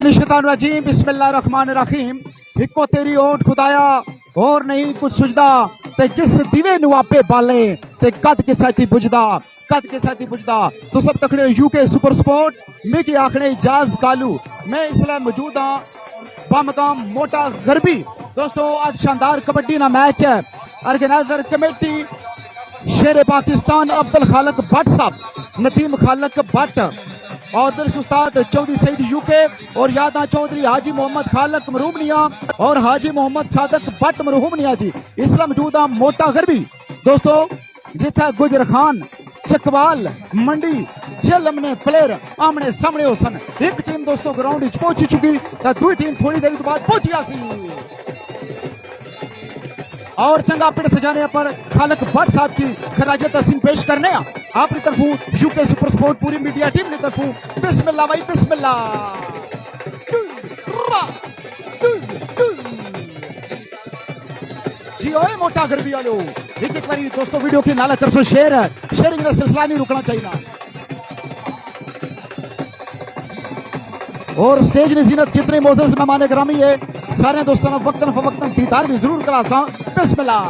रजीम बिस्मिल्लाहिर्रहमानिर्रहीम। हिको तेरी ओट खुदाया और नहीं कुछ सुझदा ते जिस दिवे नु आपे बाले ते कद के साथी बुझदा तो सब तकड़े यूके सुपर स्पोर्ट मिकी आखने इजाज कालू मैं इसलिए मौजूद हाँ बमगाम मोटा गरबी। दोस्तों आज शानदार कबड्डी ना मैच है। ऑर्गेनाइजर कमेटी शेर पाकिस्तान अब्दुल खालक भट्ट साहब, नदीम खालक भट्ट और बिल्स उस्ताद चौधरी सईद यूके और यादा चौधरी हाजी मोहम्मद खालक मरूमनिया और हाजी मोहम्मद सादक भट्ट मरूमनिया जी इसला मौजूदा मोटा गरबी। दोस्तों जिथे गुजर खान चकवाल मंडी झेलम ने प्लेयर आमने सामने हो सन। एक टीम दोस्तों ग्राउंड पहुंची चुकी तो दूसरी टीम थोड़ी देर बाद पहुंची सी और चंगा पिंड सजाने पर खालक भट्ट साहब की खराजत तसीम पेश करने अपनी तरफों यूके सुपर स्पोर्ट पूरी मीडिया टीम की तरफों बिस्मिल्लाह भाई बिस्मिल्लाह। जी ओए मोटा गरबी वालों एक बारी दोस्तों वीडियो की नाला कर सो शेयरिंग का सिलसिला नहीं रुकना चाहिए। और स्टेज ने जीनत जितने मोज़ेज़ मेहमान ग्रामी है सारे दोस्तों वक्तन फवक्तन दीदार भी जरूर करा सा। बिस्मिल्लाह।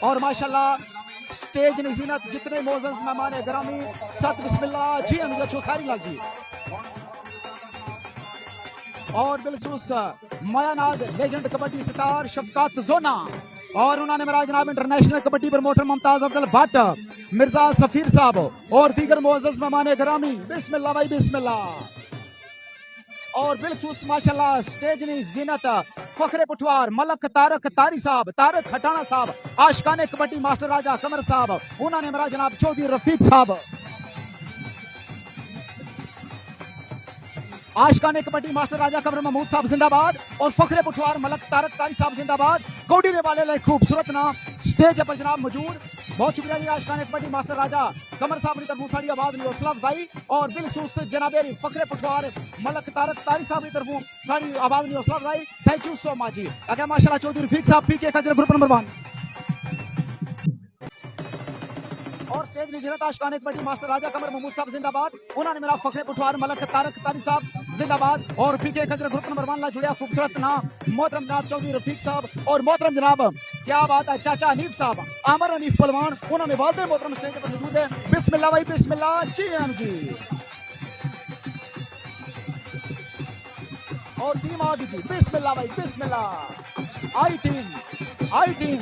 और माशाल्लाह स्टेज ने जीनत जितने मोज़ेज़ मेहमान ग्रामी सत बिस्मिल्लाह जी अनुजा चौखारी लाल जी और बिलखसूस मायानाज लेजेंड कबड्डी स्टार शफकात जोना और उन्होंने मेरा जनाब इंटरनेशनल कबड्डी प्रमोटर मुमताज अब्दुल भट्ट मिर्जा सफीर साहब और दीगर मोअज़्ज़ज़ मेहमान गिरामी बिस्मिल्लाह भाई बिस्मिल्लाह। और बिलखसूस माशाल्लाह स्टेज ने जीनत फखरे पुठवार मलक तारक तारी साहब तारक खटाना साहब आशकाने कबड्डी मास्टर राजा कमर साहब उन्होंने मेरा जनाब चौधरी रफीक साहब आशकाने कबड्डी मास्टर राजा कमर महमूद साहब जिंदाबाद और फखरे पुठवार मलक तारक तारी साहब जिंदाबाद। कौड़ी वाले ले खूबसूरत ना स्टेज पर जनाब मौजूद। बहुत शुक्रिया जी आशकाने कबड्डी मास्टर राजा कमर साहब की तरफों साड़ी आवाज ने हौसला अफजाई और बिलखसूस जनाबेरी फखरे पुठवार मलक तारक तारी साहब की तरफों साड़ी आवाज ने हौसला अफजाई। थैंक यू सो मच जी। अगर माशाल्लाह चौधरी रफीक साहब पीके का ग्रुप नंबर 1 और स्टेज निजरत आशकाने कबड्डी मास्टर राजा कमर महमूद साहब जिंदाबाद उन्होंने मेरा फखरे पुठवार मलक तारक तारी साहब जिंदाबाद और पीके खजर ग्रुप नंबर 1 ला जुड़िया खूबसूरत ना मोहतरम जनाब चौधरी रफीक साहब और मोहतरम जनाब क्या बात है चाचा हनीफ साहब आमर हनीफ पहलवान उन्होंने वादे मोहतरम स्टेज पर मौजूद है। बिस्मिल्लाह भाई बिस्मिल्लाह जी हाँ जी। और टीम आ गई जी बिस्मिल्लाह भाई बिस्मिल्लाह। आई टीम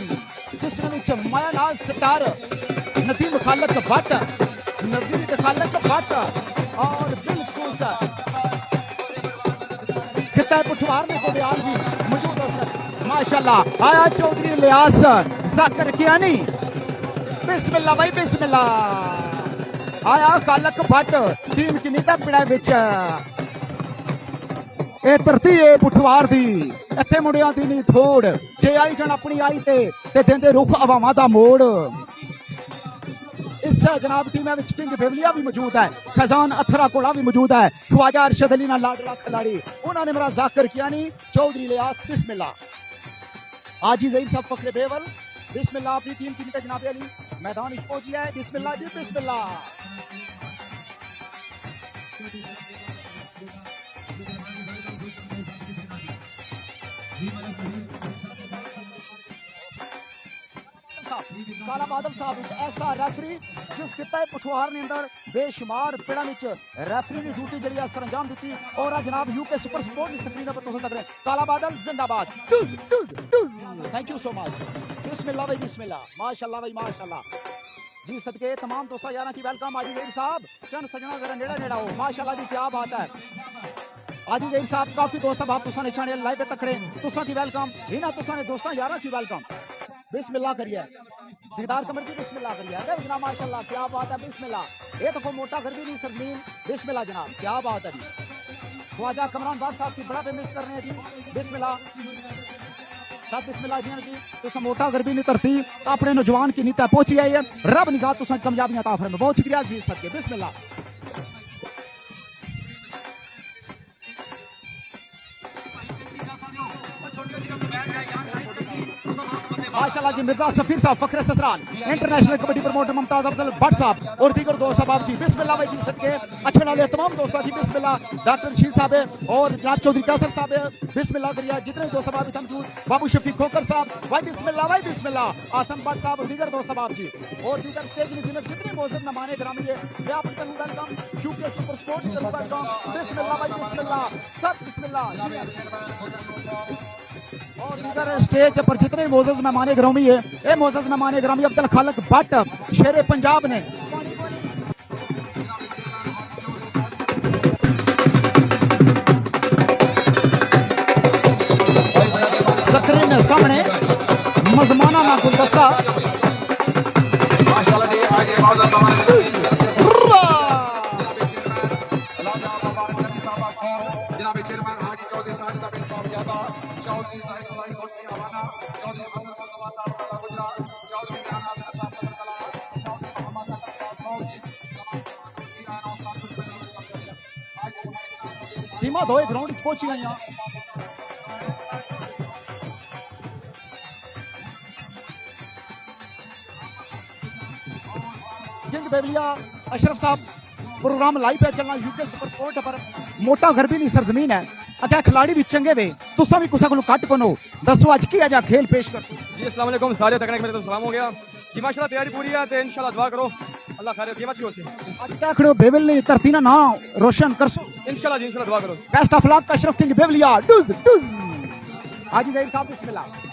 जिसने विच मायानाज स्टार नदीम खालक भट्ट और बिलखसूस खिता पुठवार में को बयान भी मौजूद हो सर माशाल्लाह। आया चौधरी इलियास जाकर कियानी बिस्मिल्लाह भाई बिस्मिल्लाह। आया खालक भट्ट टीम की नीता पिड़ा विच ए धरती है पुठवार दी इत्थे मुंडियां दी नहीं थोड़ जे आई जन अपनी आई ते देंदे रुख हवावां दा मोड़। इस जनाब टीम में किंग बेवलिया भी मौजूद है फैजान अथरा कोड़ा भी मौजूद है ख्वाजा अरशद अली ना लाडला खिलाड़ी उन्होंने मेरा जाकर कियानी चौधरी इलियास बिस्मिल्लाह। आजी ज़हीर साहब फखरे बेवल बिस्मिल्लाह। अपनी टीम की नीता जनाब अली मैदान इच पहुंची है बिस्मिल्लाह जी बिस्मिल्लाह। काला बादल साहब एक ऐसा रेफरी जिस किता पुठवार ने अंदर बेशुमार पिड़ा विच रेफरी ने ड्यूटी जड़ी सर अंजाम दी और जनाब यूके सुपर स्पोर्ट की स्क्रीन पर तुम तक काला बादल जिंदाबाद। Thank you so much. बिस्मिल्लाह भाई बिस्मिल्लाह माशाल्लाह भाई माशाल्लाह जी सदके तमाम दोस्तों यारा की वेलकम। आजी ज़हीर साहब चंद सजना जरा नेड़ा हो माशाल्लाह जी क्या बात है। आजी ज़हीर साहब काफी दोस्त बाप तुसा ने छाने लाइव पे तकड़े तुसा की वेलकम इना तुसा ने दोस्तां यारा की वेलकम। बिस्मिल्लाह करिए दीदार कमर की बिस्मिल्लाह करिए जनाब माशाल्लाह क्या बात है बिस्मिल्लाह। ये तो कोई मोटा घर भी नहीं सरजमीन बिस्मिल्लाह जनाब क्या बात है जी। ख्वाजा कमरान भट्ट साहब की बड़ा पे मिस कर रहे हैं जी बिस्मिल्लाह सब बिस्मिल्लाह जी जी। तुसा मोटा घर भी नहीं धरती अपने नौजवान की नीता पहुंची आई है रब निगाह तुसा कामयाबियां अता फरमाए। बहुत शुक्रिया जी सदके बिस्मिल्लाह। माशाल्लाह जी मिर्जा सफीर साहब फखरे ससराल इंटरनेशनल कबड्डी प्रमोटर मुमताज अफजल भट्ट साहब और दीगर दोस्त साहब जी बिस्मिल्लाह भाई जी सदके अच्छे वाले तमाम दोस्तों जी बिस्मिल्लाह डॉक्टर शील साहब और जनाब चौधरी कासर साहब बिस्मिल्लाह करिया जितने दोस्त साहब इधर मौजूद बाबू शफीक खोकर साहब भाई बिस्मिल्लाह आसम भट्ट साहब और दीगर दोस्त साहब जी और दीगर स्टेज नज़ीर जितने मौजूद मेहमान ग्रामी है मैं आप करूं वेलकम यूके सुपर स्पोर्ट्स करूं वेलकम बिस्मिल्लाह भाई बिस्मिल्लाह सब बिस्मिल्लाह जी और दीगर स्टेज पर जितने मोजज मेहमान ग्रामी है ये मोजज मेहमान ग्रामी अब्दुल खालिक भट्ट शेरे पंजाब ने स्क्रीन सामने मजमाना ना गुलदस्ता टीमां दोए ग्राउंड च पहुंची गई किंग बेवलिया अशरफ साहब प्रोग्राम लाइव पे चलना यूके सुपर स्पोर्ट पर मोटा घर भी नहीं सरजमीन है अगर खिलाड़ी भी चंगे वे तुसा भी कुसा को कट बनो दसो आज की अजा खेल पेश कर जी अस्सलाम वालेकुम सारे तकने मेरे तो सलाम हो गया कि माशाल्लाह तैयारी पूरी है ते इंशाल्लाह दुआ करो अल्लाह खैर की मची हो से आज क्या खड़ो बेबल ने धरती ना रोशन करसो इंशाल्लाह जी इंशाल्लाह दुआ करो best of luck Ashraf king Bewalia डुज डुज हाजी ज़हीर साहब बिस्मिल्लाह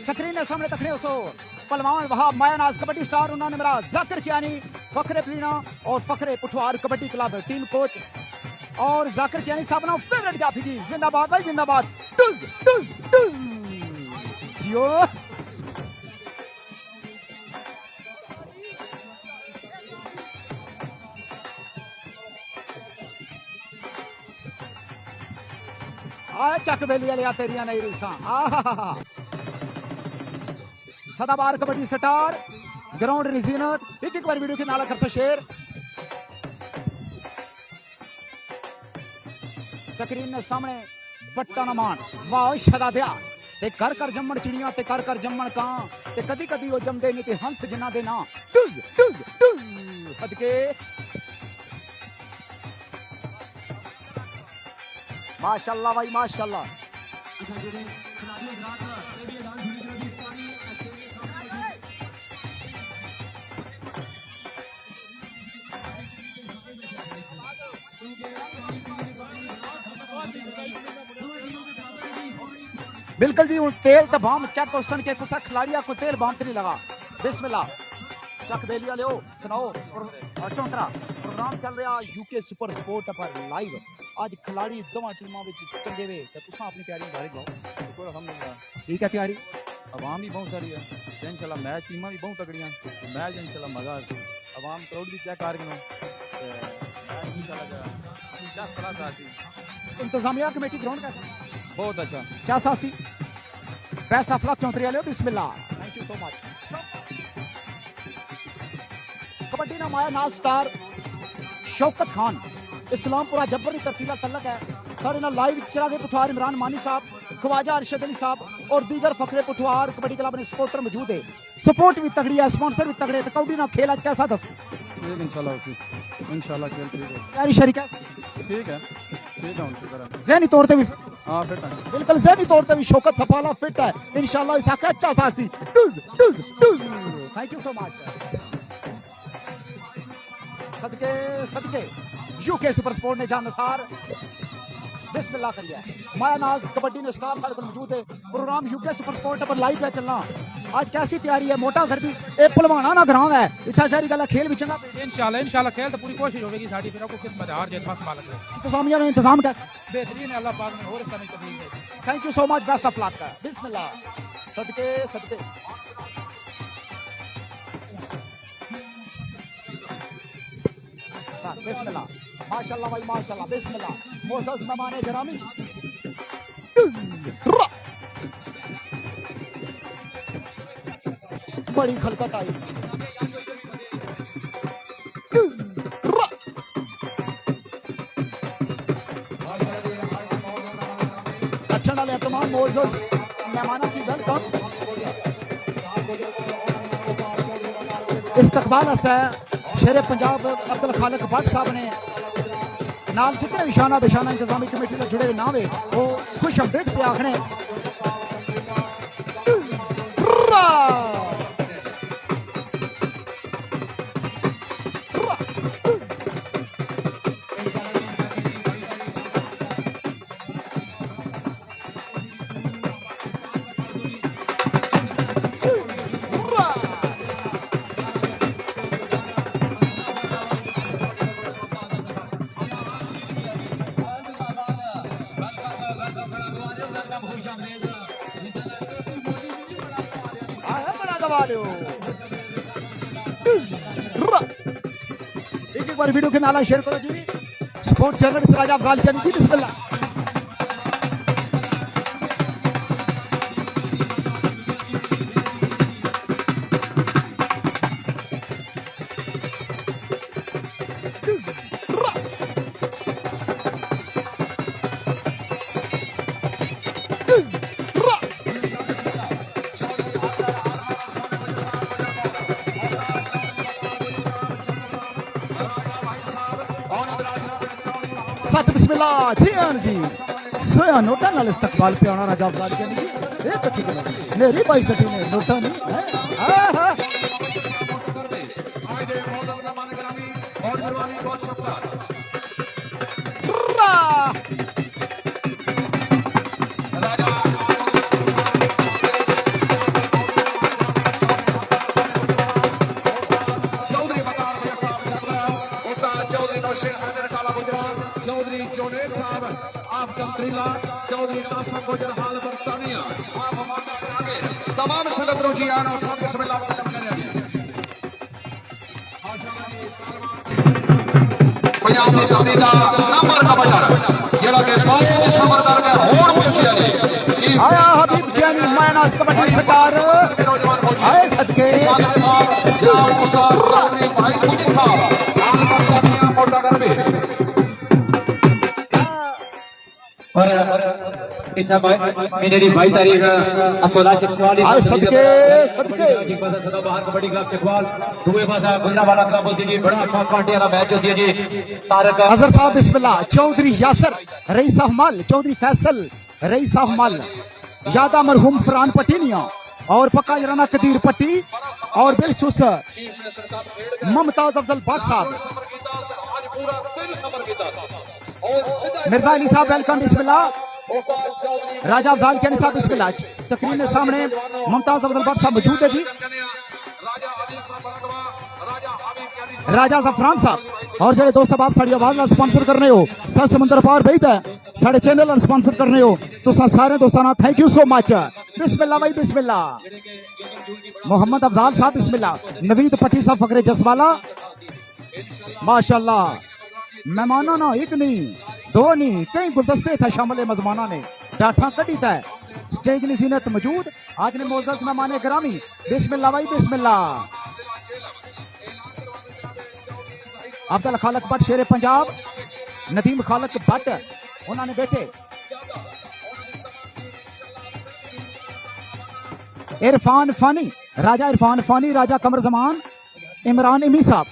स्क्रीन सामने तकने उसो पलवान वहाब मायानाज कबड्डी स्टार उन्होंने मेरा जाकिर कियानी फखरे प्रीणा और फखरे Puthwar kabaddi club team coach और जाकिर कियानी साहब ना फेवरेट जाफी जी जिंदाबाद भाई जिंदाबाद टुज टुज टुज जियो आ चक बेलिया लिया तेरिया नहीं रिसा आहा सदाबार कबड्डी स्टार ग्राउंड रिजीनत एक बार वीडियो के नाला कर सो शेयर स्क्रीन ने सामने बट्टा न मान वाह शदा दिया ते कर जम्मण चिड़ियां ते कर जम्मण कां ते कदी कदी वो जमदे नहीं ते हंस जिन्ना दे ना टुज टुज टुज सदके माशाल्लाह भाई माशाल्लाह बिल्कुल जी तेल तो बम चक उसन के कुसा खिलाड़िया को तेल बम नहीं लगा बिस्मिल्लाह चक बेलिया लियो सुनाओ और चौंतरा प्रोग्राम चल रहा यूके सुपर स्पोर्ट पर लाइव आज खिलाड़ी दोवां टीमां विच चंगे वे ते तुसां अपनी तैयारी बारे गाओ शुक्र अल्हम्दुलिल्लाह ठीक है तैयारी आवाम भी बहुत सारी है इंशाल्लाह मैच टीमां भी बहुत तगड़ियां मैच इंशाल्लाह मजा आसी आवाम क्राउड भी चेक कर गनो ते मैच इंशाल्लाह जस्ट क्लास आसी इंतजामिया कमेटी ग्राउंड कैसा बहुत अच्छा क्या सासी बेस्ट ऑफ लक चौंतरी लियो बिस्मिल्लाह thank you so much kabaddi ना माया नाज स्टार शौकत खान इस्लामपुरा जब्बरी तरतीला तलक है साढ़े ना लाइव चिरागे पुठवार इमरान मानी साहब ख्वाजा अरशद अली साहब और दीगर फखरे पुठवार कबड्डी क्लब ने सपोर्टर मौजूद है सपोर्ट भी तगड़ी है स्पॉन्सर भी तगड़े तो कबड्डी ना खेल आज कैसा दसो ठीक इंशाल्लाह खेल ठीक है तैयारी शरीक है ठीक है शुक्र है ज़हनी तौर पे भी हां फिट है बिल्कुल ज़हनी तौर पे भी शौकत थपाला फिट है इंशाल्लाह इस आका अच्छा सासी डुज डुज डुज थैंक यू सो मच सदके सदके यूके सुपर स्पोर्ट ने जानसार बिस्मिल्लाह करिए मायानाज कबड्डी ने स्टार साढ़े को मौजूद है प्रोग्राम यूके सुपर स्पोर्ट पर लाइव है चलना आज कैसी तैयारी है मोटा घर भी ए पलवाना ना ग्राउंड है इतना सारी गल खेल भी चंगा इंशाल्लाह खेल तो पूरी कोशिश होगी साडी फिर आपको किस्मत हार जीत बस मालक है इंतजामिया ने इंतजाम कैसे बेहतरीन है अल्लाह पाक ने और इसका नहीं तकलीफ है thank you so much best of luck बिस्मिल्लाह सदके सदके सर बिस्मिल्लाह माशाल्लाह भाई माशाल्लाह बिस्मिल्लाह मोअज़्ज़ज़ मेहमान गिरामी बड़ी खलकत आई अच्छा वाले तमाम मोअज़्ज़ज़ मेहमानों की वेलकम इस्तकबाल है शेर पंजाब अब्दुल खालिक भट्ट साहब ने नाल जितने भी शाना बेशाना इंतजामी कमेटी से जुड़े हुए नाम है वो खुश आमदीद पे आखने एक बार वीडियो के नाला शेयर करो जी स्पोर्ट्स जर्नलिस्ट राजा अफजाल की जी बिस्मिल्लाह सत बिस्मिल्लाह जी जी सोया नोटा नाल इस्तकबाल पे आना राजा अफजाल के जी ए तकी मेरी भाई सटी ने नोटा नहीं है हां चौधरी जोनेद साहब आप कंत्रीला चौधरी कासम गुजर हाल बर्तानिया आप हमारे आगे तमाम संगतों जी आना सब बिस्मिल्लाह वेलकम करें पंजाब दी धरती दा नंबर का बजार जेड़ा के 5 दिसंबर करके होड़ पहुंचिया जी आया हबीब जानी मायनास कबड्डी सरकार आए सदके चौधरी भाई खुदी साहब हाल बर्तानिया मोटा करबे और इस समय मेरी 22 तारीख असोला चकवाल सदके सदके बाहर कबड्डी क्लब चकवाल दुए पासा गुजरावाला क्लब जी बड़ा अच्छा कांटे वाला मैच होसी जी तारक अजहर साहब बिस्मिल्लाह चौधरी यासर रईस अहमल चौधरी फैसल रईस अहमल यादा मरहूम फरहान पटीनिया और पक्का जराना कदीर पट्टी और बिलसुस मुमताज अफजल भट्ट साहब मिर्जा अली साहब वेलकम बिस्मिल्लाह राजा अफजाल के साहब बिस्मिल्लाह तकरीर के सामने मुमताज अफजल भट्ट साहब मौजूद है जी राजा जफरान साहब और जेडे दोस्त आप साड़ी आवाज स्पॉन्सर करने हो सत समंदर पार बेहद है साढ़े चैनल स्पॉन्सर करने हो तो सारे दोस्तों थैंक यू सो मच बिस्मिल्लाह भाई बिस्मिल्लाह मोहम्मद अफजाल साहब बिस्मिल्लाह नवीद पट्टी साहब फकरे जसवाला माशाल्लाह मेहमाना ना एक नहीं दो नहीं कई गुलदस्ते थे शामिल मजमाना ने डाठा कड़ी था स्टेज की जीनत मौजूद आज ने मोअज़्ज़ज़ मेहमान गिरामी बिस्मिल्लाह भाई बिस्मिल्लाह अब्दुल खालिक भट्ट शेर पंजाब नदीम खालिक भट्ट उन्होंने बैठे इरफान फानी राजा इरफान फानी राजा कमर जमान इमरान इमी साहब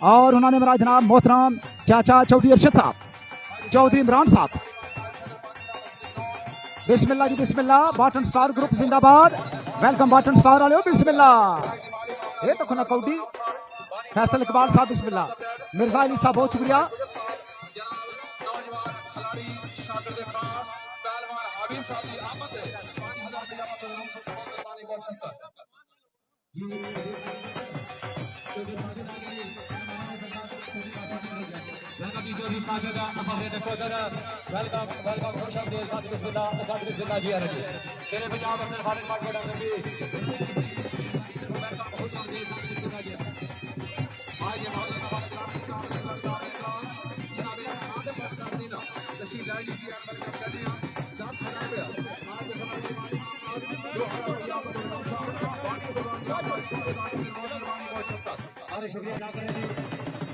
और उन्होंने मेरा जनाब मोहतरम चाचा चौधरी अरशद साहब चौधरी इमरान साहब बिस्मिल्लाह जी बिस्मिल्लाह बाटन स्टार ग्रुप जिंदाबाद वेलकम बाटन स्टार वाले बिस्मिल्लाह ये तो खुना कौडी फैसल इकबाल साहब बिस्मिल्लाह मिर्जा अली साहब बहुत शुक्रिया आज ये मौजूद हमारे जनाब आदम मस्तानीना दशी लाइली की आकर करने हैं 10 हजार पे आज के समय में दो या तो पानी को शुक्रवार की नौजवानी को शकता अरे शुक्रिया अदा करें जी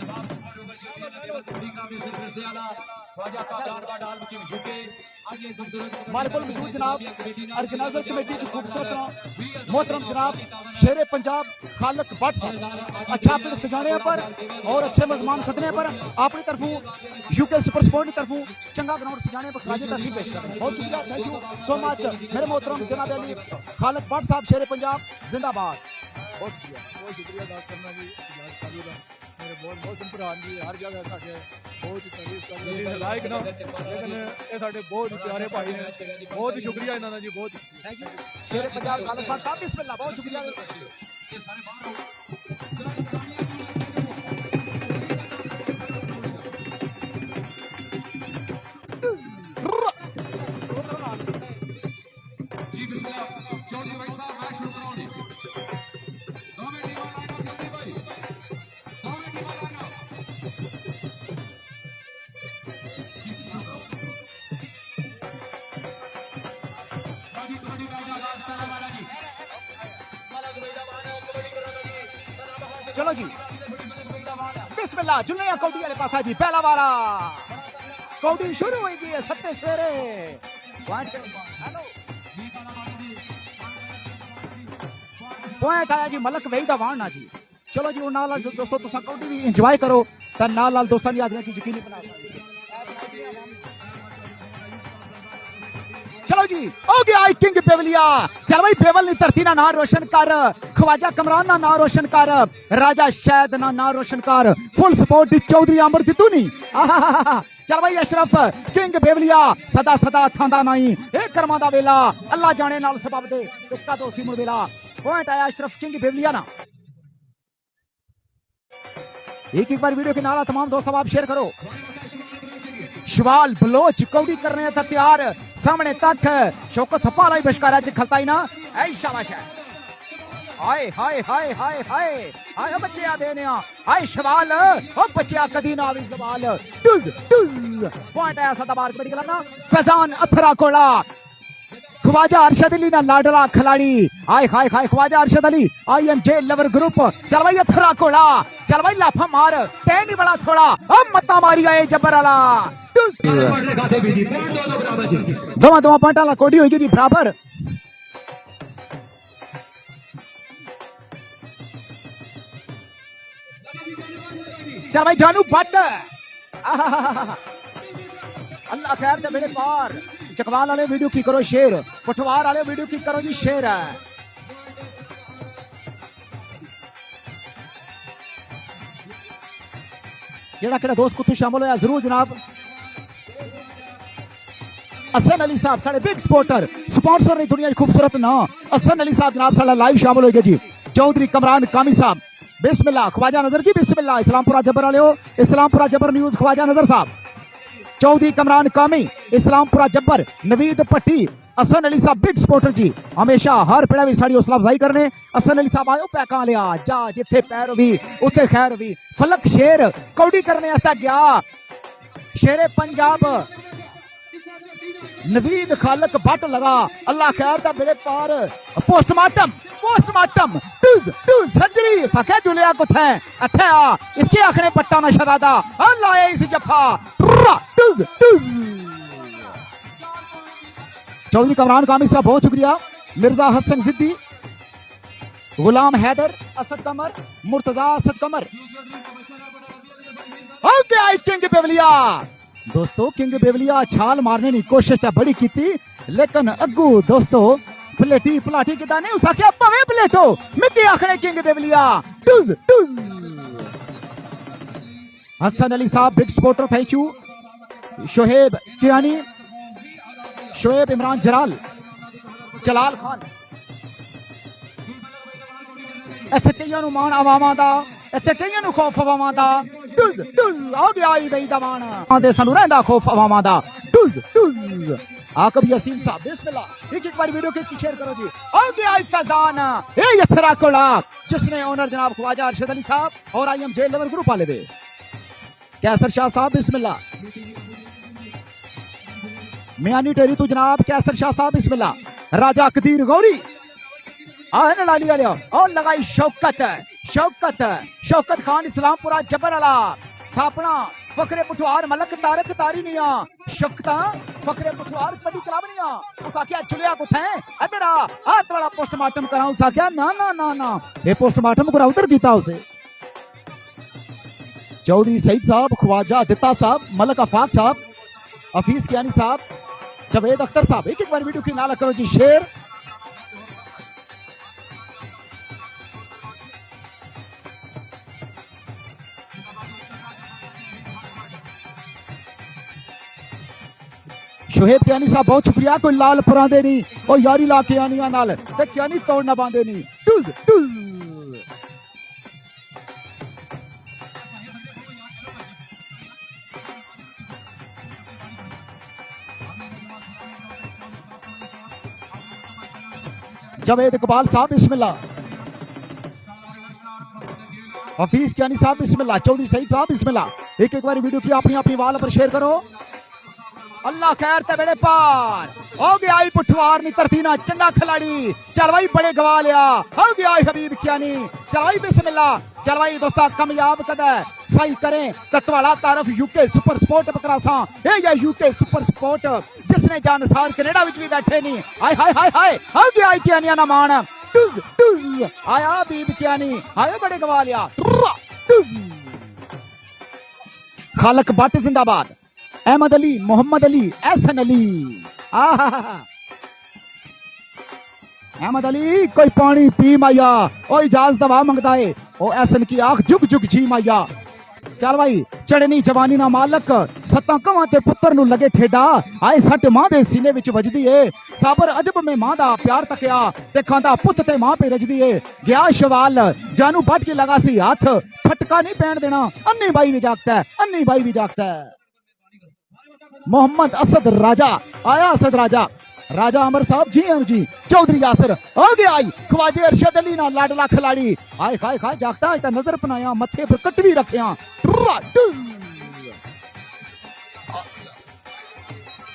तमाम सुपर डुपर चैंपियन थोड़ी काफी सिर से आला ख्वाजा का जान का डाल की झुके आगे इस खूबसूरत मालकुल मौजूद जनाब ऑर्गेनाइजर कमेटी जो खूबसूरत मोहतरम जनाब शेरे पंजाब खालक भट्ट साहब अच्छा पिंड सजाने पर और अच्छे मेजमान सदने पर अपनी तरफों यूके सुपर स्पोर्ट की तरफों चंगा ग्राउंड सजाने पर खराज तहसीन पेश कर बहुत शुक्रिया थैंक यू सो मच मेरे मोहतरम जनाब अली खालक भट्ट साहब शेरे पंजाब जिंदाबाद बहुत शुक्रिया अदा करना जी मेरे बहुत बहुत भरा जी हर जगह साडे बहुत तारीफ कर रहे हैं लाइक ना लेकिन ये साडे बहुत प्यारे भाई ने बहुत शुक्रिया इन्हां दा जी बहुत थैंक यू शेरे पंजाब खालक भट्ट साहब बिस्मिल्लाह बहुत शुक्रिया ये सारे बाहर जी बिस्मिल्लाह चौधरी भाई साहब मैच शुरू कराओ दोनों टीम लाइन अप जल्दी भाई दोनों team line up kabaddi kabaddi का आगाज करने वाला जी मलक मैदान है कबड्डी कराना जी सलाम चलो जी बिस्मिल्लाह जुल्ले कौडी वाले पासा जी पहला वारा कौडी शुरू हो गई है सत्ते सवेरे पॉइंट आया जी मलक वही दा वाणा जी चलो जी नाल नाल दोस्तों तुसा कौडी भी एंजॉय करो ता नाल नाल दोस्तां दी आदमी की यकीनी बना चलो जी हो गया आई किंग बेवलिया चल भाई बेवल नी धरती ना रोशन कर ख्वाजा कमरान ना रोशन कर राजा शैद ना रोशन कर फुल सपोर्ट चौधरी अमर दितू नी चल भाई अशरफ किंग बेवलिया सदा सदा थांदा नहीं ए कर्मा दा वेला अल्लाह जाने नाल सबब दे तुक्का तो सी मुड़ वेला पॉइंट आया अशरफ किंग बेवलिया ना एक बार वीडियो के नारा तमाम दोस्तों आप शेयर करो शिवाल बलोच कौड़ी करने था तैयार सामने तक शौकत थप्पा बशकारा च खलता ही ना ऐ शाबाश है हाय हाय हाय हाय हाय हाय बच्चे आ बेनिया हाय शिवाल ओ बच्चे आ कदी ना आवी सवाल टुज टुज पॉइंट आया सदा बार कबड्डी करना फैजान अथरा कोला ख्वाजा अरशद अली ना लाडला खिलाड़ी हाय हाय हाय ख्वाजा अरशद अली आईएमजे लवर ग्रुप चल भाई अथरा कोला चल भाई लाफा मार टैन ही बड़ा थोड़ा अब मत्ता मारी आए जबर वाला दोवा दोवा पॉइंट वाला कोडी होगी जी बराबर चल भाई जानू भट्ट अल्लाह खैर दे बेड़े पार चकवाल वाले वीडियो की करो शेयर पठवार वाले वीडियो की करो जी शेयर जेड़ा केड़ा दोस्त कुछ शामिल होया जरूर जनाब हसन अली साहब साढ़े बिग सपोर्टर स्पॉन्सर ने दुनिया खूबसूरत ना हसन अली साहब जनाब साढ़ा लाइव शामिल हो गए जी चौधरी कमरान कामी साहब बिस्मिल्लाह ख्वाजा नजर जी बिस्मिल्लाह इस्लामपुरा जबर वाले हो इस्लामपुरा जबर न्यूज ख्वाजा नजर साहब चौधरी कमरान कामी इस्लामपुरा जबर नवीद पट्टी हसन अली साहब बिग सपोर्टर जी हमेशा हर पेड़ा भी साड़ी हौसला अफजाई करने हसन अली साहब आयो पैका लिया जा जिथे पैर भी उथे खैर भी फलक शेर कौड़ी करने आस्ता गया शेरे पंजाब नवीद खालक भट्ट लगा अल्लाह खैर दा बेड़े पार पोस्टमार्टम पोस्टमार्टम टूज टूज सर्जरी सखे जुलिया कुथे अथे आ इसके आखने पट्टा में शरादा अल्लाह इस जफा टूज टूज चौधरी कमरान कामी साहब बहुत शुक्रिया मिर्जा हसन जिद्दी गुलाम हैदर असद कमर मुर्तजा असद कमर आई किंग बेवलिया दोस्तों किंग बेवलिया छाल मारने की कोशिश तो बड़ी की थी लेकिन अगू दोस्तों प्लेटी पलाटी किदा ने उस आख्या भवे प्लेटो मिट्टी आखने किंग बेवलिया टूज टूज हसन अली साहब big supporter thank you Shoaib Kiyani Shoaib Imran Jalal Jalal Khan इत्थे कईयां नूं मान आवामां दा इत्थे कईयां नूं खौफ आवामां दा टुज टुज आ गया ई बई दा मान आंदे सानूं रहिंदा खौफ आवामां दा टुज टुज आकब यासीन साहब बिस्मिल्लाह एक बार वीडियो की शेयर करो जी। आगे आई फैजान ए यथरा कोला जिसने ओनर जनाब ख्वाजा अरशद अली साहब और आईएम जेल लेवल ग्रुप वाले वे कैसर शाह साहब बिस्मिल्लाह मियानी टेरी तू जनाब कैसर शाह साहब बिस्मिल्लाह राजा कदीर गौरी आहन डाली वाले और लगाई शौकत शौकत शौकत खान इस्लामपुरा जबर अला थापना फकरे पुठवार मलक तारक तारीनिया शफकता फकरे पुठवार कबड्डी कलावनिया उसाकिया जुलिया को थे अदरा हाथ वाला पोस्टमार्टम कराऊं उसाकिया ना ना ना ना ये पोस्टमार्टम करा उधर कीता उसे चौधरी सईद साहब ख्वाजा दिता साहब मलक अफाक साहब हफीज कियानी साहब जवेद अख्तर साहब एक बार वीडियो की नाला करो जी शेर शोहेब कियानी साहब बहुत शुक्रिया कोई लाल परांदे नहीं और यारी ला के आनिया नाल ते कियानी तोड़ ना बांधे नहीं टुज टुज जवेद इकबाल साहब बिस्मिल्लाह हफीज कियानी साहब बिस्मिल्लाह चौधरी सईद साहब बिस्मिल्लाह एक बार वीडियो की अपनी अपनी वाल पर शेयर करो अल्लाह खैर ते बेड़े पार हो गया आई पुठवार नी तरतीना चंगा खिलाड़ी चल भाई बड़े गवा लिया हो गया आई हबीब कियानी चल भाई बिस्मिल्लाह चल भाई दोस्ता कामयाब कदा सही करें तत्वाला तारफ यूके सुपर स्पोर्ट बकरासा ए या यूके सुपर स्पोर्ट जिसने जानसार कनाडा विच भी बैठे नहीं हाय हाय हाय हाय हो गया आई कियानी ना मान टुज टुज आया हबीब कियानी आया बड़े गवा लिया टुज खालक भट्ट जिंदाबाद अहमद अली मोहम्मद अली एहसन अली अहमद अली कोई पानी पी माया ओ इजाज दवा मंगता है ओ एहसन की आंख जुग जुग जी माया चल भाई चढ़नी जवानी ना मालक सत्ता कवां ते पुत्तर नु लगे ठेडा आए सट मां दे सीने विच वजदी है साबर अजब में मां दा प्यार तकिया ते खांदा पुत ते मां पे रजदी है गया शवाल जानू बट के लगा सी हाथ फटका नहीं पैण देना अन्नी बाई भी जागता है अन्नी बाई भी जागता है मोहम्मद असद राजा आया असद राजा राजा अमर साहब जी हैं जी चौधरी यासर आ गया आई ख्वाजे अरशद अली ना लाडला खिलाड़ी आए खाए खाए जागता है नजर पनाया मथे पर कट भी रखे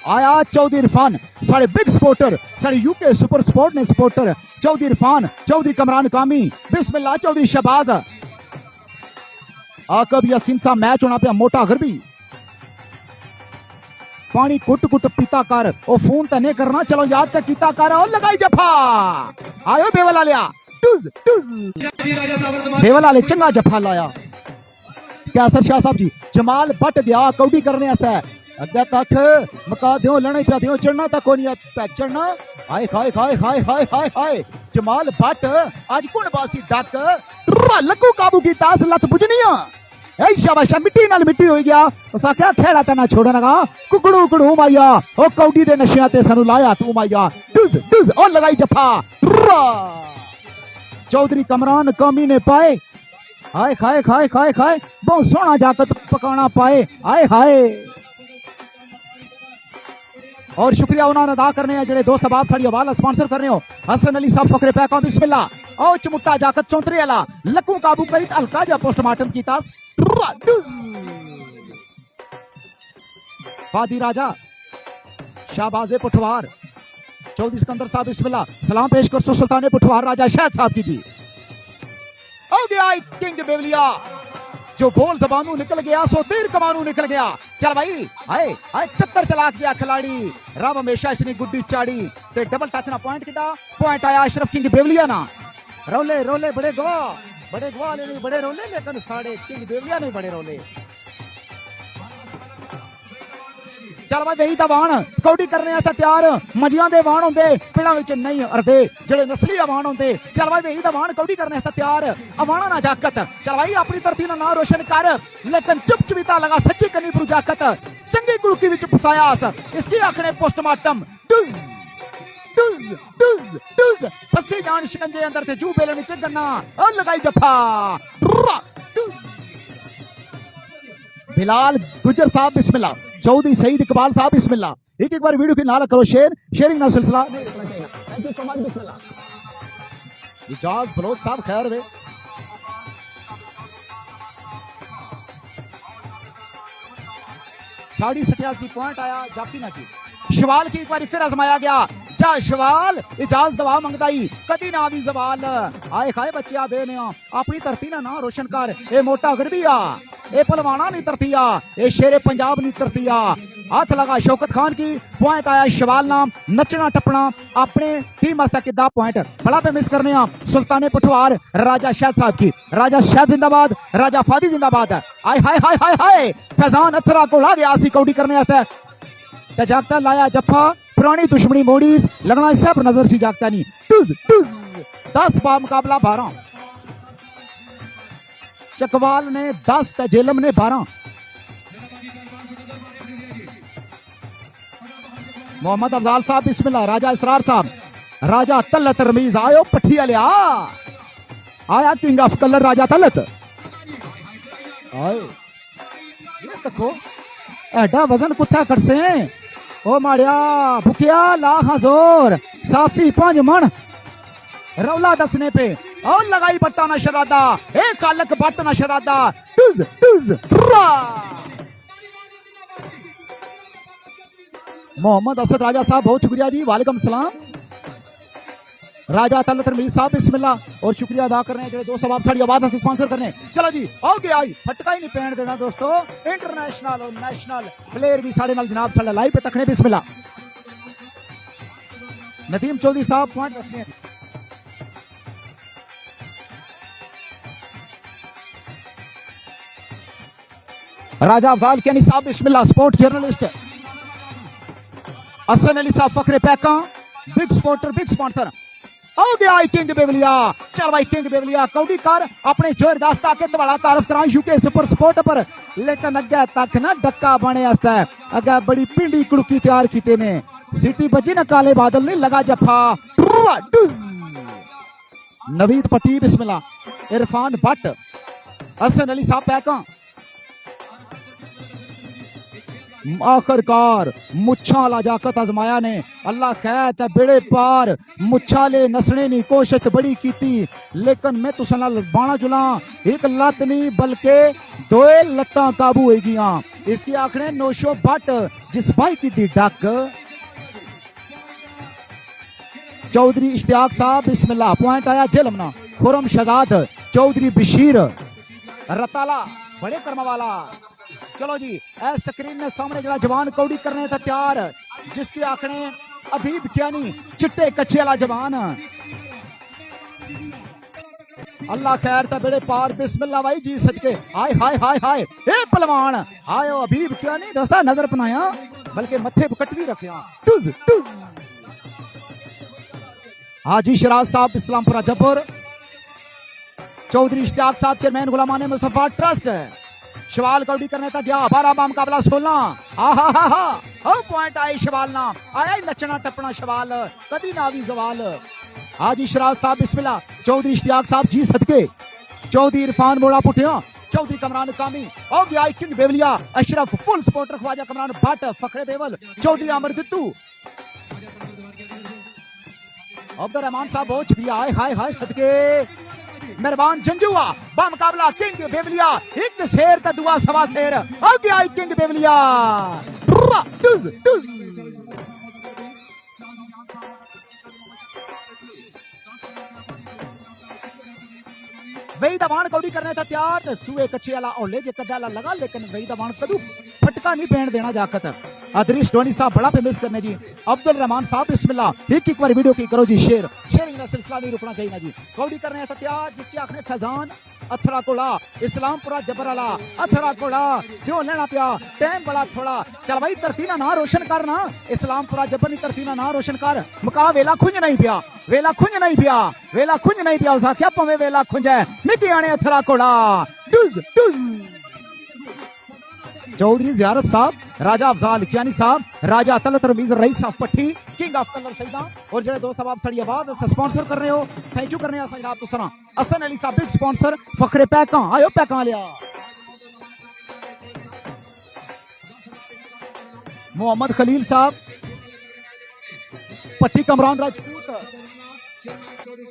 आया चौधरी इरफान साढ़े बिग सपोर्टर साढ़े यूके सुपर स्पोर्ट ने सपोर्टर चौधरी इरफान चौधरी कमरान कामी बिस्मिल्लाह चौधरी शहबाज आकब यासीन सा मैच होना पे मोटा गरबी पानी कुट कुट पीता कर ओ फोन तो नहीं करना चलो याद तक कीता कर और लगाई जफा आयो बेवला लिया टुज टुज बेवला ले चंगा जफा लाया कैसर शाह साहब जी जमाल बट गया कौडी करने आस्ते अगे तक मका दियो लड़ाई पे दियो चढ़ना तक कोई नहीं चढ़ना हाय हाय हाय हाय हाय हाय हाय जमाल बट आज कौन बासी डक लकू काबू की तास लत बुझनिया ऐ शाबाशा मिट्टी नाल मिट्टी हो गया उस आख्या खेड़ा ते ना छोड़ना कुकड़ू कुकड़ू माया ओ कौडी दे नशियां ते सानू लाया तू माया डुज डुज ओ लगाई जफा चौधरी कमरान कामी ने पाए हाय खाए खाए खाए खाए बहुत सोहना जाकत पकाना पाए हाय हाय और शुक्रिया उन्होंने अदा करने हैं जेडे दोस्त अहबाब साड़ी हवाला स्पॉन्सर कर रहे हो हसन अली साहब फकरे पैका बिस्मिल्लाह ओ चमुट्टा जाकत चौंतरे वाला लकू काबू करी हल्का जा पोस्टमार्टम कीता फादी राजा शाहबाजे पुठवार चौधरी सिकंदर साहब बिस्मिल्लाह सलाम पेश कर सुल्तान पुठवार राजा शायद साहब की जी हो गया किंग बेवलिया जो बोल जबानू निकल गया सो तीर कमानू निकल गया चल भाई हाय हाय चक्कर चलाक जिया खिलाड़ी रब हमेशा इसने गुड्डी चाड़ी ते डबल टच ना पॉइंट किदा पॉइंट आया अशरफ किंग बेवलिया ना रोले रोले बड़े गवाह ले बड़े रोले लेकिन साढ़े किंग बेवलिया ने बड़े रोले चल भाई वही वाण कौडी करने आस्ते तैयार मजियां दे वाण होंदे पिंडां विच नहीं अरदे जेड़े नस्ली अवान होंदे चल भाई वही वाण कौडी करने आस्ते तैयार अवाना ना जाकत चल भाई अपनी धरती दा नाम रोशन कर लेकिन चुप चुपीता लगा सच्ची कनी पुर जाकत चंगी कुलकी विच फसायास इसकी आखने पोस्टमार्टम डुज डुज डुज डुज फसी जान शिकंजे अंदर ते जू बेलन च गन्ना ओ लगाई जफा बिलाल गुजर साहब बिस्मिल्लाह चौधरी सईद इकबाल साहब बिस्मिल्लाह एक एक बार वीडियो के नाल करो शेयर, शेयरिंग ना सिलसिला नहीं रुकना चाहिए। Thank you so much. बिस्मिल्लाह। इजाज बलोच साहब खैर वे 87 पॉइंट आया जाफी ना जी। शवाल की एक बार फिर आजमाया गया, जा शवाल इजाज दवा मंगदा ही कदी ना आवी जवाल। आए खाए बच्चे बेने अपनी धरती ना रोशन कर। ए मोटा गरबिया ए पलवाना नहीं तरतिया, ए शेरे पंजाब नहीं तरतिया। हाथ लगा शौकत खान की पॉइंट आया शवाल नाम नचना टपना अपने टीम वास्ते किदा पॉइंट बड़ा पे मिस करने सुल्ताने पठवार राजा शाह साहब की। राजा शाह जिंदाबाद, राजा फादी जिंदाबाद। आय हाय हाय हाय हाय फैजान अथरा को ला गया सी कौड़ी करने वास्ते ते जागता लाया जफ्फा पुरानी दुश्मनी मोड़ीज लगना सब नजर सी जागता नहीं। टुज टुज 10 बा मुकाबला 12। चकवाल ने 10 ते जेलम ने 12। मोहम्मद अफजाल साहब बिस्मिल्लाह। राजा इसरार साहब, राजा तलत रमीज आयो पठिया लिया आया किंग ऑफ कलर राजा तलत आए। ये देखो एडा वजन कुत्था करसे ओ माड़िया भुकिया लाख जोर साफी 5 मन रौला दसने पे और लगाई बट्टा ना शरादा ए कालक बट ना शरादा। टुज टुज मोहम्मद असद राजा साहब बहुत शुक्रिया जी, वालेकुम सलाम। राजा तलत रमीज साहब बिस्मिल्लाह और शुक्रिया अदा कर रहे हैं जो दोस्त आप साड़ी आवाज से स्पॉन्सर कर रहे हैं। चलो जी आओ गया आई फटका ही नहीं पैन देना दोस्तों। इंटरनेशनल और नेशनल प्लेयर भी साढ़े नाल जनाब साढ़े लाइव पे तकने बिस्मिल्लाह। नदीम चौधरी साहब पॉइंट दसने राजा अफजाल कैनी साहब बिस्मिल्लाह स्पोर्ट जर्नलिस्ट। हसन अली साहब Fakhre Paika big Sportster big sponsor. आओ गया किंग बेवलिया। चल भाई किंग बेवलिया कौड़ी कर अपने जोर दास्ता के तवाला तारफ करा यूके सुपर स्पोर्ट पर। लेकिन अगे तक ना डक्का बने आस्ता है अगे बड़ी पिंडी कुड़की तैयार कीते ने। सिटी बजी ना काले बादल ने लगा जफा। नवीद पट्टी बिस्मिल्लाह। इरफान भट्ट हसन अली साहब पैका। आखिरकार मुच्छा लाजाकत आजमाया ने अल्लाह खैर ते बेड़े पार मुच्छा ले नसने नी कोशिश बड़ी कीती लेकिन मैं तुसां नाल बाणा जुला एक लत नहीं बल्कि 2 लत्तां काबू हो गियां। इसकी आखने नौशो भट्ट जिस भाई की दी डक। चौधरी इश्तियाक साहब बिस्मिल्लाह पॉइंट आया जेलमना। खुरम शहजाद चौधरी बशीर रताला बड़े कर्म वाला। चलो जी ए स्क्रीन ने सामने जरा जवान कौड़ी करने था तैयार जिसकी आंखें अभी बिक्यानी चिट्टे कच्चे वाला जवान। अल्लाह खैर ता बेड़े पार बिस्मिल्लाह भाई जी सदके। हाय हाय हाय हाय ए पहलवान आयो अभी बिक्यानी दोस्ता नजर पनाया बल्कि मथे पकट भी रखे। टुज टुज हाजी शराज साहब इस्लामपुरा जबर। चौधरी इश्तियाक साहब चेयरमैन गुलामाने मुस्तफा ट्रस्ट। शवाल कौड़ी करने तक गया 12 बा मुकाबला 16। पॉइंट आए शवाल ना आया नचना टपना शवाल कदी ना भी जवाल। हाजी शराज साहब बिस्मिल्लाह। चौधरी इश्तियाक साहब जी सदके। चौधरी इरफान मोड़ा पुठिया। चौधरी कमरान कामी और गया king Bewalia. Ashraf full supporter Khwaja Kamran Bhatt फखरे बेवल। चौधरी अमर दित्तू। अब्दुल रहमान साहब बहुत शुक्रिया। हाय हाय हाय सदके मेहरबान जंजुआ बा मुकाबला किंग बेवलिया। एक शेर का दुआ सवा शेर आ गया किंग बेवलिया। टुज टुज वही दबान कौड़ी करने था तैयार सुए कच्चे वाला ओले जे कदाला लगा लेकिन वही दबान कदू फटका नहीं पैन देना जाकत। अदरीश डोनी साहब बड़ा पे मिस करने जी। अब्दुल रहमान साहब बिस्मिल्लाह एक एक बार वीडियो की करो जी शेयर शेयरिंग का सिलसिला नहीं रुकना चाहिए ना जी। कौड़ी करने था तैयार जिसकी आंखें फैजान अथरा कोला इस्लामपुरा जबराला अथरा कोला क्यों लेना पिया टाइम बड़ा थोड़ा। चल भाई तरतीना ना रोशन करना इस्लामपुरा जबर नहीं तरतीना ना रोशन कर मुका वेला खुंज नहीं पिया वेला खुंज नहीं पिया वेला खुंज नहीं पिया उसा क्या पवे वेला खुंज है मिकी आने अथरा कोला। टुज टुज चौधरी जियारत साहब राजा अफजाल कियानी साहब राजा तलत रमीज रईस साहब पट्टी किंग ऑफ कलर सईदा और जड़े दोस्त आप साड़ी आवाज से स्पॉन्सर कर रहे हो थैंक यू करने जनाब तुसरा। हसन अली साहब बिग स्पॉन्सर फखरे पैका आयो पैका लिया। मोहम्मद खलील साहब भट्टी कमरान राजपूत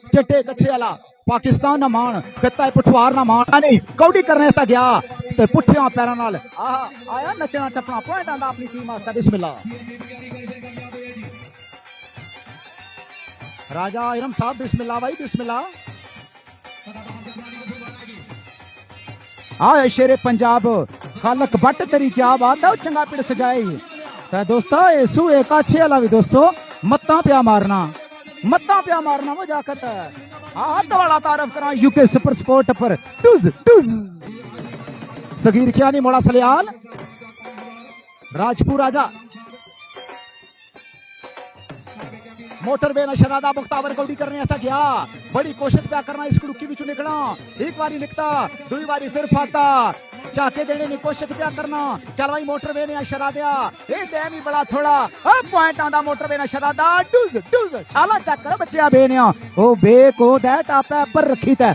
चिट्टे कच्छे वाला पाकिस्तान ना मान खत्ता है पठवार ना मान नहीं कौड़ी करने तक गया ते पुठियां पैरां नाल आया नचना टपना पॉइंट आंदा अपनी टीम वास्ते बिस्मिल्लाह राजा इरम साहब बिस्मिल्लाह भाई बिस्मिल्लाह आए शेरे पंजाब खालक बट तेरी क्या बात है चंगा पिड़ सजाई ते दोस्तों यसू एक अच्छे वाला भी दोस्तों मत्ता प्या मारना वो जाकत हाथ वाला तारफ करा यूके सुपर स्पोर्ट पर टुज टुज सगीर ख्यानी मोड़ा सलियाल राजपुर राजा मोटरवे ना शरादा मुख्तावर कौड़ी करने था गया बड़ी कोशिश प्या करना इस कुड़की विचू निकला एक बारी निकता दुई बारी फिर फाता चाके देने की कोशिश प्या करना चल भाई मोटरवे ने शरादा ये डैम ही बड़ा थोड़ा पॉइंट आंदा मोटरवे ना शरादा डुज डुज छाला चक कर बच्चे बेनिया ओ बे को दैट आपे पर रखी ता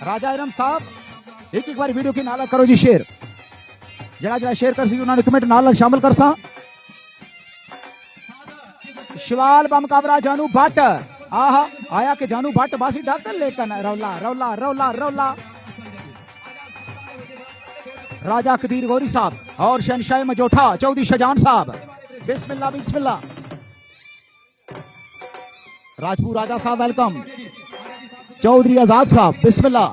राजा इरम साहब एक बार वीडियो की नाला करो जी शेयर जरा जरा शेयर कर सी उन्होंने कमेंट नाल शामिल कर सा शिवाल बम काबरा जानू भट्ट आहा आया के जानू भट्ट बासी ढाकर लेकिन रौला रौला रौला रौला राजा कदीर गौरी साहब और शहनशाह मजोठा चौधरी शाहजहान साहब बिस्मिल्लाह बिस्मिल्लाह राजपूत राजा साहब वेलकम चौधरी आजाद साहब बिस्मिल्लाह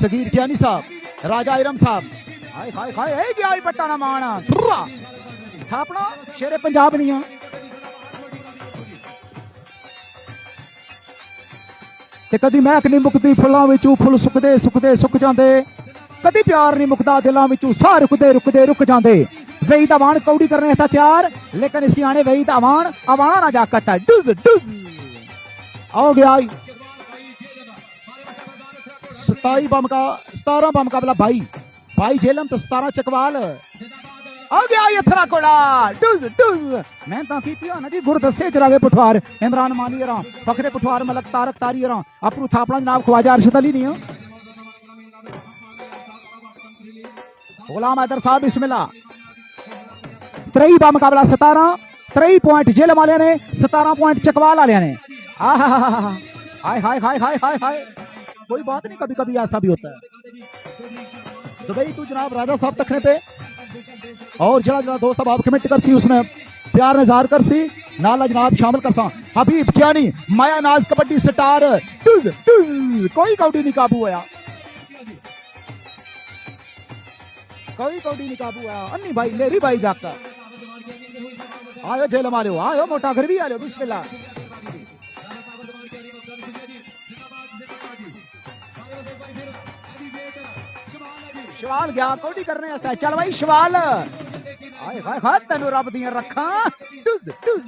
सगीर ज्ञानी साहब राजा इरम साहब हाय हाय हाय ए गया पट्टा ना माना थापना शेरे पंजाब नहीं है ते कदी महक नहीं मुकदी फुल्लां विचों फुल सुकदे सुकदे सुक जांदे कदी प्यार नहीं मुकदा दिलां विचों साह रुकदे रुकदे रुक जांदे वही दवान कौड़ी करने था तैयार लेकिन इसकी आने वही दवान अवाना ना जाकत है डुज डुज आओ गया 17 बम का 17 बम का बला भाई झेलम तो 17 चकवाल आ गया ये थरा कोड़ा डुज डुज मैं ता कीती ना जी गुरदस्से जरागे पठवार इमरान मानी रा फखरे पठवार मलक तारक तारी रा अपरू थापड़ा जनाब ख्वाजा अरशद अली नहीं गुलाम हैदर साहब बिस्मिल्लाह 3 बा मुकाबला 17 3 पॉइंट जेल वाले ने 17 पॉइंट चकवाल वाले ने हाय हाय हाय हाय हाय हाय कोई बात नहीं कभी कभी ऐसा भी होता है दुबई तू जनाब राजा साहब तकने पे और जरा जरा दोस्त अब आप कमेंट कर सी उसने प्यार नजार कर सी नाला जनाब शामिल कर सा हबीब क्यानी माया नाज कबड्डी स्टार टुज टुज कोई कौड़ी नहीं काबू होया कोई कौड़ी नहीं काबू होया अन्नी भाई लेरी भाई जाकर आयो जेल मारो आयो मोटा घर भी आयो बिस्मिल्लाह शिवाल गया कौड़ी करने आता चल भाई शिवाल हाय हाय हाय तेनू रब दियां रखा टुज टुज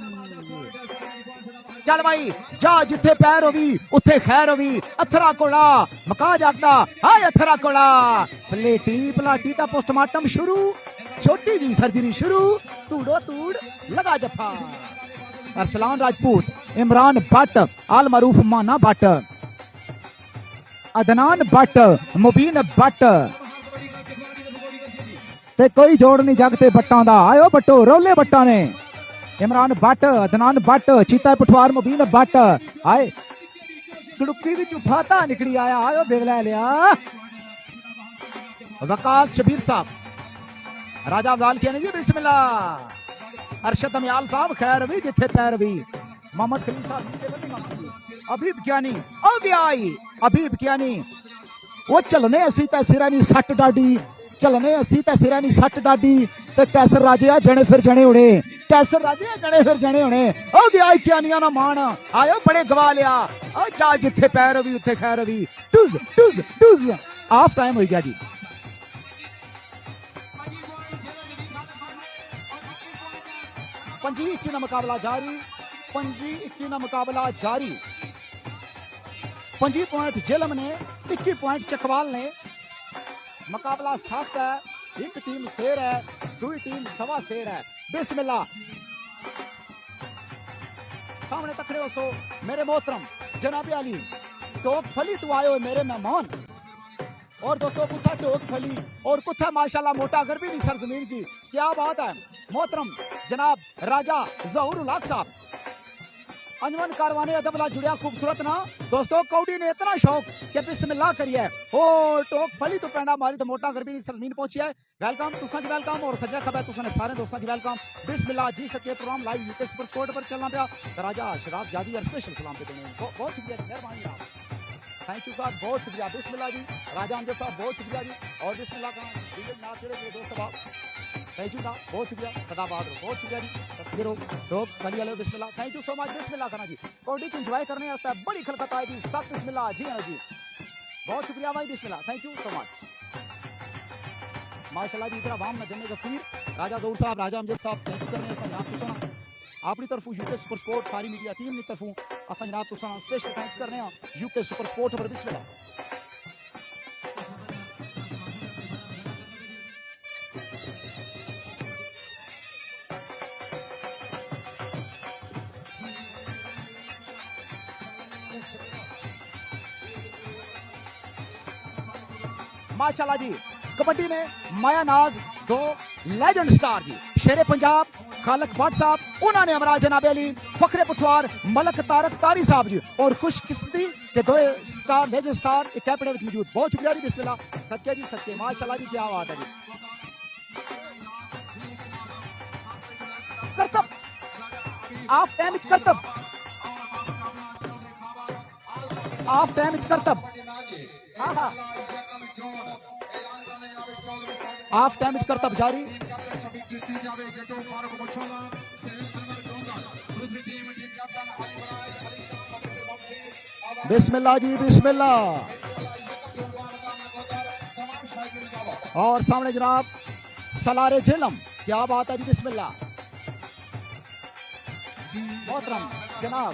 चल भाई जा जिथे पैर होवी उथे खैर होवी अथरा कोड़ा मका जागदा हाय अथरा कोड़ा प्लेटी प्लाटी दा पोस्टमार्टम शुरू छोटी जी सर्जरी शुरू तूड़ो तूड़ लगा जफा अरसलान राजपूत इमरान भट्ट आल मरूफ माना भट्ट अदनान भट्ट मुबीन भट्ट ते कोई जोड़ नहीं जगते बट्टा दा आयो बट्टो रोले बट्टा ने इमरान भट्ट अदनान भट्ट चीता पठवार मुबीन भट्ट आए कड़ुकी भी फाता निकली आया आयो बेगला लिया वकास शबीर साहब राजा अफजाल कहने जी बिस्मिल्लाह अरशद अमयाल साहब खैर भी जिथे पैर भी मोहम्मद खलील साहब अबीब क्यानी आ गया आई अबीब क्यानी वो चलने असी ते सिरा नी सट डाडी चलने असी ते सिरा नी सट डाडी ते कैसर राजे आ जने फिर जने उड़े कैसर राजे आ जने फिर जने उड़े ओ गया क्यानिया ना मान आयो बड़े गवा लिया ओ जा जिथे पैर भी उथे खैर भी टुज टुज टुज हाफ टाइम हो गया जी पंजी 21 मुकाबला जारी 25-21 मुकाबला जारी 25 पॉइंट जेलम ने 21 पॉइंट चकवाल ने मुकाबला सख्त है एक टीम शेर है दूसरी टीम सवा शेर है बिस्मिल्लाह सामने तकड़े हो सो मेरे मोहतरम जनाब अली टोक फली तू आयो मेरे मेहमान और दोस्तों कुत्था टोक फली और कुत्था माशाल्लाह मोटा घर भी नहीं सरजमीन जी क्या बात है मोहतरम जनाब राजा जहूर उल हक साहब अंजमन कारवाने अदब ला जुड़िया खूबसूरत ना दोस्तों कौड़ी ने इतना शौक कि बिस्मिल्लाह करिए ओ टोक फली तो पैंडा मारी तो मोटा गरबी सरजमीन पहुंची है वेलकम तुसा की वेलकम और सजा खबर तुसा ने सारे दोस्तों की वेलकम बिस्मिल्लाह जी सके program live UK super sport पर चलना पिया राजा शराब जादी और स्पेशल सलाम पे देने बहुत शुक्रिया मेहरबानी आप थैंक यू साहब बहुत शुक्रिया बिस्मिल्लाह जी राजा अमजद साहब बहुत शुक्रिया जी और बिस्मिल्लाह का नाम जोड़े दोस्त साहब थैंक यू ना बहुत शुक्रिया सदाबाद बहुत शुक्रिया जी सतगिरो लोग कली वाले बिस्मिल्लाह थैंक यू सो मच बिस्मिल्लाह करना जी कौडी को एंजॉय करने वास्ते बड़ी खलकत आई जी सब बिस्मिल्लाह जी हाँ जी बहुत शुक्रिया भाई बिस्मिल्लाह थैंक यू सो मच माशाल्लाह जी इधर आवाम न जन्ने गफीर राजा जहूर साहब राजा अमजद साहब थैंक यू करने असा जनाब तुसा अपनी तरफों यूके सुपर स्पोर्ट सारी मीडिया टीम की तरफों असा जनाब तुसा स्पेशल थैंक्स करने यूके सुपर स्पोर्ट पर बिस्मिल्लाह माशाल्लाह जी कबड्डी ने माया नाज दो लेजेंड स्टार जी शेरे पंजाब खालक भट्ट साहब उन्होंने अमराज जनाब अली फखरे पुठवार मलक तारक तारी साहब जी और खुशकिस्मती के दो स्टार लेजेंड स्टार एक कैपड़े में मौजूद बहुत शुक्रिया जी बिस्मिल्लाह सत्या जी सत्य माशाल्लाह जी क्या बात है जी करतब ऑफ टाइम करतब ऑफ टाइम करतब हाँ हाँ हाफ टाइम करतब जारी बिस्मिल्लाह जी बिस्मिल्लाह और सामने जनाब सलारे जेलम क्या बात है जी बिस्मिल्लाह मोहतरम जनाब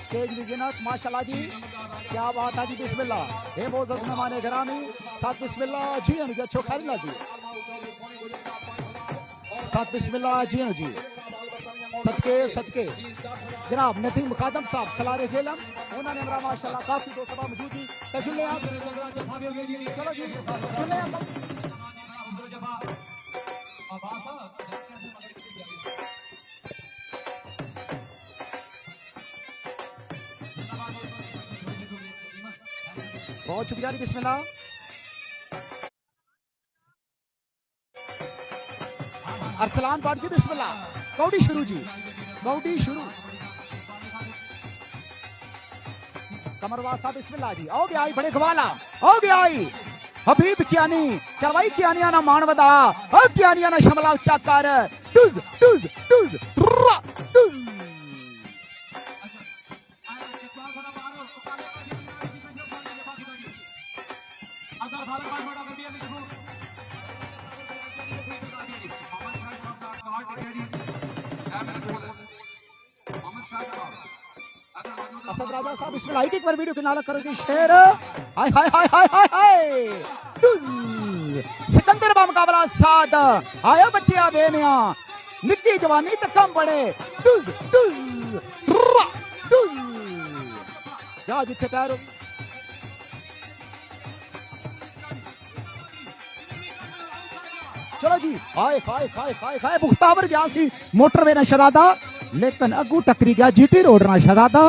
स्टेज लिजिनत माशाल्लाह जी क्या बात है जी बिस्मिल्लाह हे मोअज़्ज़ज़ मेहमान गिरामी साथ बिस्मिल्लाह जी हाँ जी अच्छो खैरिल्ला जी साथ बिस्मिल्लाह जी हाँ जी सदके सदके जनाब नदीम खादम साहब सलारे जेलम उन्होंने मेरा माशाल्लाह काफी दोस्त सभा मौजूद जी तजुल्ले आप चलो जी जुल्ले आप बहुत शुक्रिया जी बिस्मिल्लाह अरसलान पाट जी बिस्मिल्लाह कौडी शुरू जी कौडी शुरू कमरवास साहब बिस्मिल्लाह जी आओ गया आई बड़े गवाला आओ गया आई हबीब कियानी चलवाई कियानिया ना मानवदा ओ कियानिया ना शमला उच्चा कर टुज टुज टुज टुज असद राजा साहब बिस्मिल्लाह एक बार वीडियो के नाला करो जी शेर हाय हाय हाय हाय हाय हाय सिकंदर बा मुकाबला साथ आया बच्चे आ बेनिया निक्की जवानी तक कम बड़े टुज टुज टुज जा जिथे पैर चलो जी हाय हाय हाय हाय हाय मुख्ताबर गया सी मोटरवे ना शरादा लेकिन अगू टकरी गया जीटी रोड ना शरादा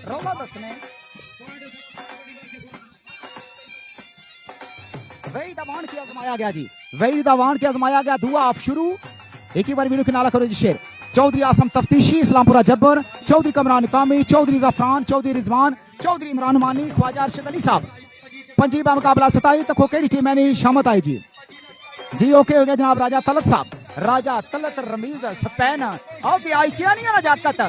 रौला दसने वही दवान की आजमाया गया जी वही दवान की आजमाया गया दुआ ऑफ शुरू एक ही बार वीडियो के नाला करो जी शेर चौधरी आसम तफ्तीशी इस्लामपुरा जब्बर चौधरी कमरान कामी चौधरी जफरान चौधरी रिजवान चौधरी इमरान मानी ख्वाजा अरशद अली साहब पंजीबा मुकाबला 27 तक केड़ी टीम है शामत आई जी जी ओके हो गया जनाब राजा तलत साहब राजा तलत रमीज स्पेन ओके आई क्या नहीं ना जाकत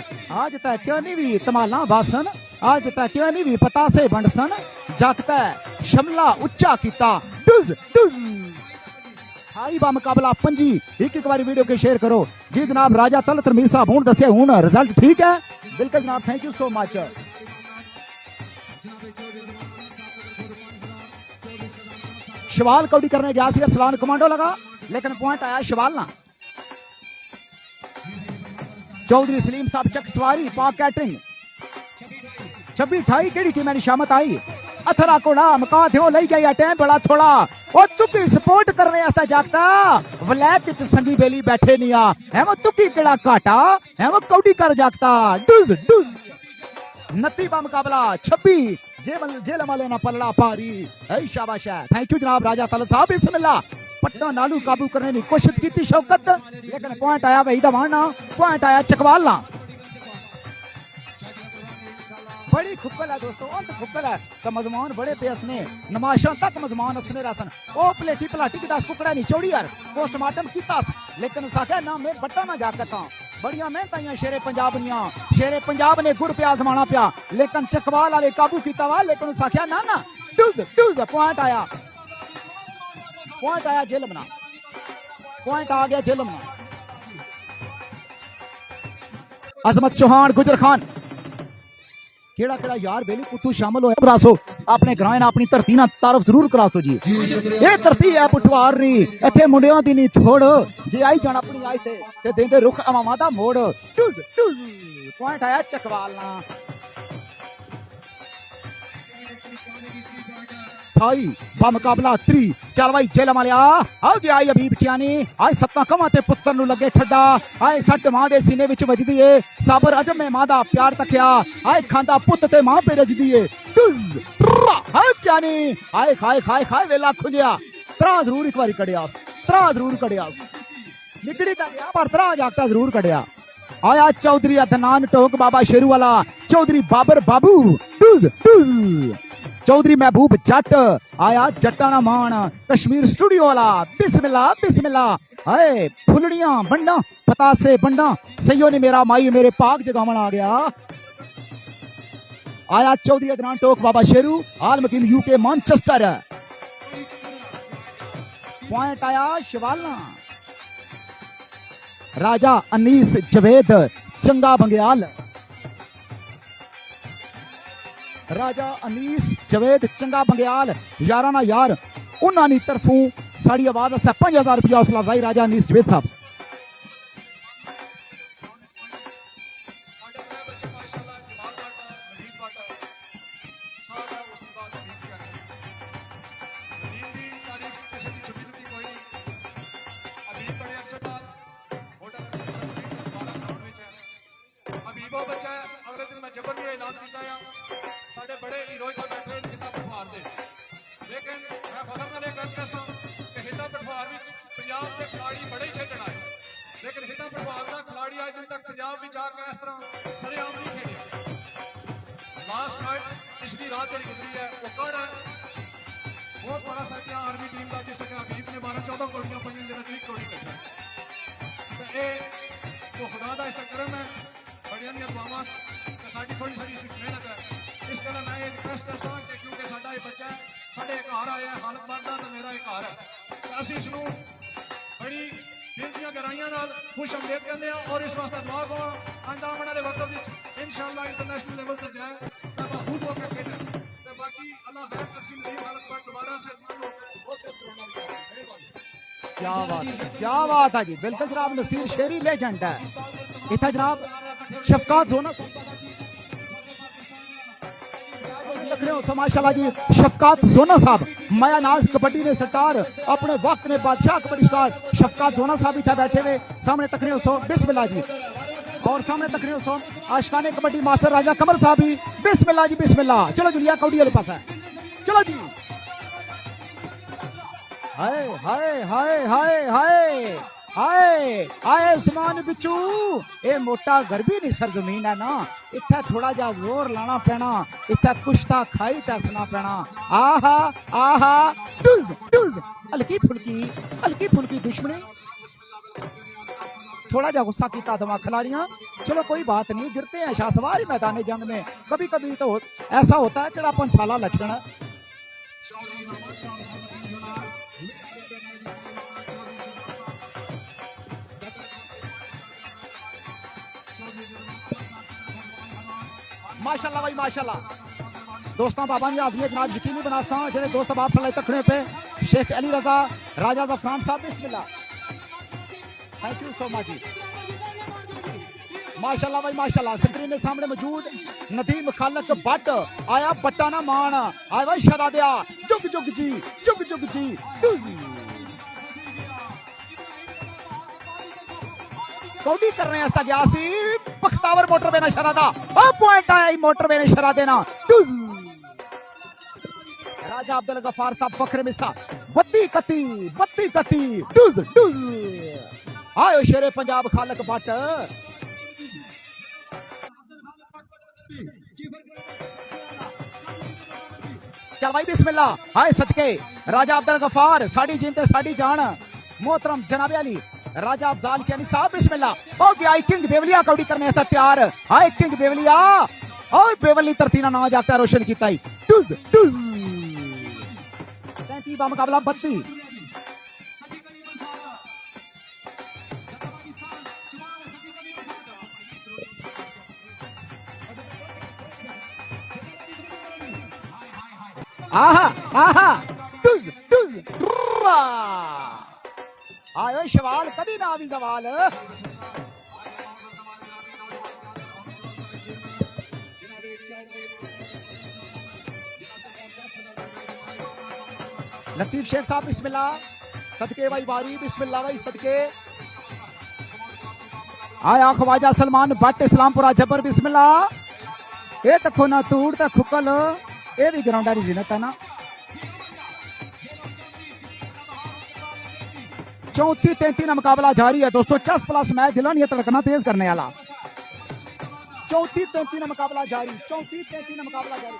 आज तक क्यों नहीं भी तमाला बासन आज तक क्यों नहीं भी पता से बंडसन जाकता शमला उच्चा कीता डुज डुज हाई बा मुकाबला पंजी एक एक बारी वीडियो के शेयर करो जी जनाब राजा तलत रमीज साहब हुन दसे हुन रिजल्ट ठीक है बिल्कुल जनाब thank you so much Shawwal कौड़ी करने गया सी अरसलान कमांडो लगा लेकिन पॉइंट आया शवाल ना चौधरी सलीम साहब चक सवारी पाक कैटरिंग 26-28 केड़ी टीम शामत आई अथरा कोड़ा मका ध्यो लई गया टाइम बड़ा थोड़ा ओ तुकी सपोर्ट करने वास्ते जागता वलैत च संगी बेली बैठे नहीं आ है वो तुकी केड़ा घाटा है वो कौडी कर जागता डुज डुज नती बा मुकाबला 26 जेल वाले ना पलड़ा पारी ऐ शाबाश है थैंक यू जनाब राजा तलत साहब बिस्मिल्लाह पट्टा नालू काबू करने की कोशिश की शौकत लेकिन पॉइंट आया वही दवाना पॉइंट आया चकवाल ना बड़ी खुक्कल है दोस्तों अंत खुक्कल है तो मजमान बड़े पेस ने नमाशा तक मजमान असने रसन ओ प्लेटी पलाटी की 10 कुकड़ा नहीं चौड़ी यार पोस्टमार्टम कीता लेकिन साख्या ना मैं बट्टा ना जाकता बड़िया मेहनत शेरे पंजाब ने गुड़ प्या जमाना पिया लेकिन चकवाल वाले काबू किया वा लेकिन साख्या ना ना डूज डूज पॉइंट आया जेलमना पॉइंट आ गया जेलमना अजमत चौहान गुजर खान केड़ा केड़ा यार बेली कुत्थू शामिल होया करासो अपने ग्रां ना अपनी धरती ना तारफ जरूर करासो जी ये धरती है पुठवार नी इथे मुंडियां दी नी छोड़ जे आई जान अपनी आई ते देंदे रुख अमामा दा मोड़ टूज टूज पॉइंट आया चकवाल ना थाई बा मुकाबला 3 चल भाई जेल मालिया आ गया आई हबीब कियानी आज सत्ता कमां ते पुत्तर नु लगे ठड्डा आए सट मां दे सीने विच वजदी है साबर अजम में मां दा प्यार तकिया आए खांदा पुत ते मां पे रजदी है टुज हाय कियानी आए खाए वेला खुजिया त्रा जरूर एक बारी कड़ियास निकड़ी ता गया पर त्रा जागता जरूर कड़िया आया चौधरी अदनान टोक बाबा शेरू वाला चौधरी बाबर बाबू टुज टुज चौधरी महबूब जट आया जट्टाना मान कश्मीर स्टूडियो वाला बिस्मिल्लाह बिस्मिल्लाह हाय फुलड़ियां बंडा पतासे बंडा सैयो ने मेरा माई मेरे पाक जगावन आ गया आया चौधरी अदनान टोक बाबा शेरू आल मकीम यूके मैनचेस्टर पॉइंट आया शिवालना राजा अनीस जवेद चंगा बंग्याल राजा अनीस जवेद चंगा बंग्याल यारा ना यार उन्होंने तरफों साड़ी आवाज 5000 रुपया हौसला अफजाई राजा अनीस जवेद साहब साडे बड़े हीरोज को बैठे हिता पठवार दे लेकिन मैं फखर नाल एक गल कहां कि हिता पठवार विच पंजाब के खिलाड़ी बड़े ही खेडण आए लेकिन हिता पठवार का खिलाड़ी आज दिन तक पंजाब विच आके इस तरह सरेआम नहीं खेलिया लास्ट नाइट पिछली रात जो गुजरी है वो कर बहुत बड़ा साथिया आर्मी टीम का जिस हबीब ने 12-14 कौड़ियां पाई जिन्हें एक कौड़ी कट्टा तो ये वो खुदा का इसका करम है बड़ियां दी दुआवां साडी थोड़ी सारी इस मेहनत है इस गल मैं ये रिक्वेस्ट करता हूं कि क्योंकि साडा ये बच्चा है साडे घर आया है हालत बनदा तो मेरा एक घर है असीं इसनू बड़ी बेनतियां गहराइयां नाल खुश आमदेद करते हैं और इस वास्ते दुआ करो आंदा आने वाले वक्त विच इंशाअल्लाह इंटरनेशनल लेवल तक जाए तो बखूब होकर खेले ते बाकी अल्लाह खैर करसी नई हालत पर दोबारा से चालू बहुत क्या बात है जी बिल्कुल जनाब नसीर शेरी लेजेंड है इतना जनाब शफकात होना माशाल्लाह जी शफकात जोना साहब माया नाज कबड्डी ने स्टार अपने वक्त ने बादशाह कबड्डी स्टार शफकात जोना साहब इतना बैठे हुए सामने तकरीर सो बिस्मिल्लाह जी और सामने तकरीर सो आशिकाने कबड्डी मास्टर राजा कमर साहब भी बिस्मिल्लाह जी बिस्मिल्लाह चलो जुलिया कौड़ी वाले पास है चलो जी हाय हाय हाय हाय हाय हाय आए उस्मान बिचू ये मोटा गरबी नहीं सरजमीन है ना इत्थे थोड़ा जा जोर लाना पैना इत्थे कुश्ता खाई तसना पैना आहा आहा टुज टुज हल्की फुल्की दुश्मनी थोड़ा जा गुस्सा किया दवा खिलाड़ियां चलो कोई बात नहीं गिरते हैं शाहसवार मैदान जंग में कभी कभी तो ऐसा होता है कि अपन साला लक्षण माशाल्लाह भाई माशाल्लाह दोस्तों बाबा जी आदमी जनाब यकीनी बना सा जेने दोस्त बाप सलाह तखने पे शेख अली रजा राजा जफरान साहब बिस्मिल्लाह थैंक यू सो मच जी माशाल्लाह भाई माशाल्लाह। स्क्रीन के सामने मौजूद नदीम खालक बट आया बट्टा ना मान आया भाई शरादिया जुग जुग जी जुग जुग जी डूजी कौडी करने आस्ता गया सी बख्तावर मोटरवे ना शरादा ओ पॉइंट आया मोटरवे ने शरादे ना डूज राजा अब्दुल गफार साहब फखरे मिसा 32-31 डूज डूज आयो शेरे पंजाब खालक बट चल भाई बिस्मिल्लाह हाय सदके राजा अब्दुल गफार साड़ी जीन ते साड़ी जान मोहतरम जनाबे अली राजा अफजाल कियानी साहब बिस्मिल्लाह हो गया किंग बेवलिया कौड़ी करने आस्ते तैयार हाय किंग बेवलिया ओए बेवली तरतीना ना जागता रोशन कीता ही टुज टुज 33 बा मुकाबला 32 आहा आहा टुज टुज आयो सवाल कदी ना आवी सवाल लतीफ शेख साहब बिस्मिल्लाह सदके भाई बारी बिस्मिल्लाह भाई सदके आया ख्वाजा सलमान भट्ट इस्लामपुरा जबर बिस्मिल्लाह ये तखो ना तूड़ ता खुकल ये भी ग्राउंड की जिनत है ना 34-33 ना मुकाबला जारी है दोस्तों 10+ मैच दिला नहीं तड़कना तेज करने वाला 34-33 ना मुकाबला जारी 34-33 ना मुकाबला जारी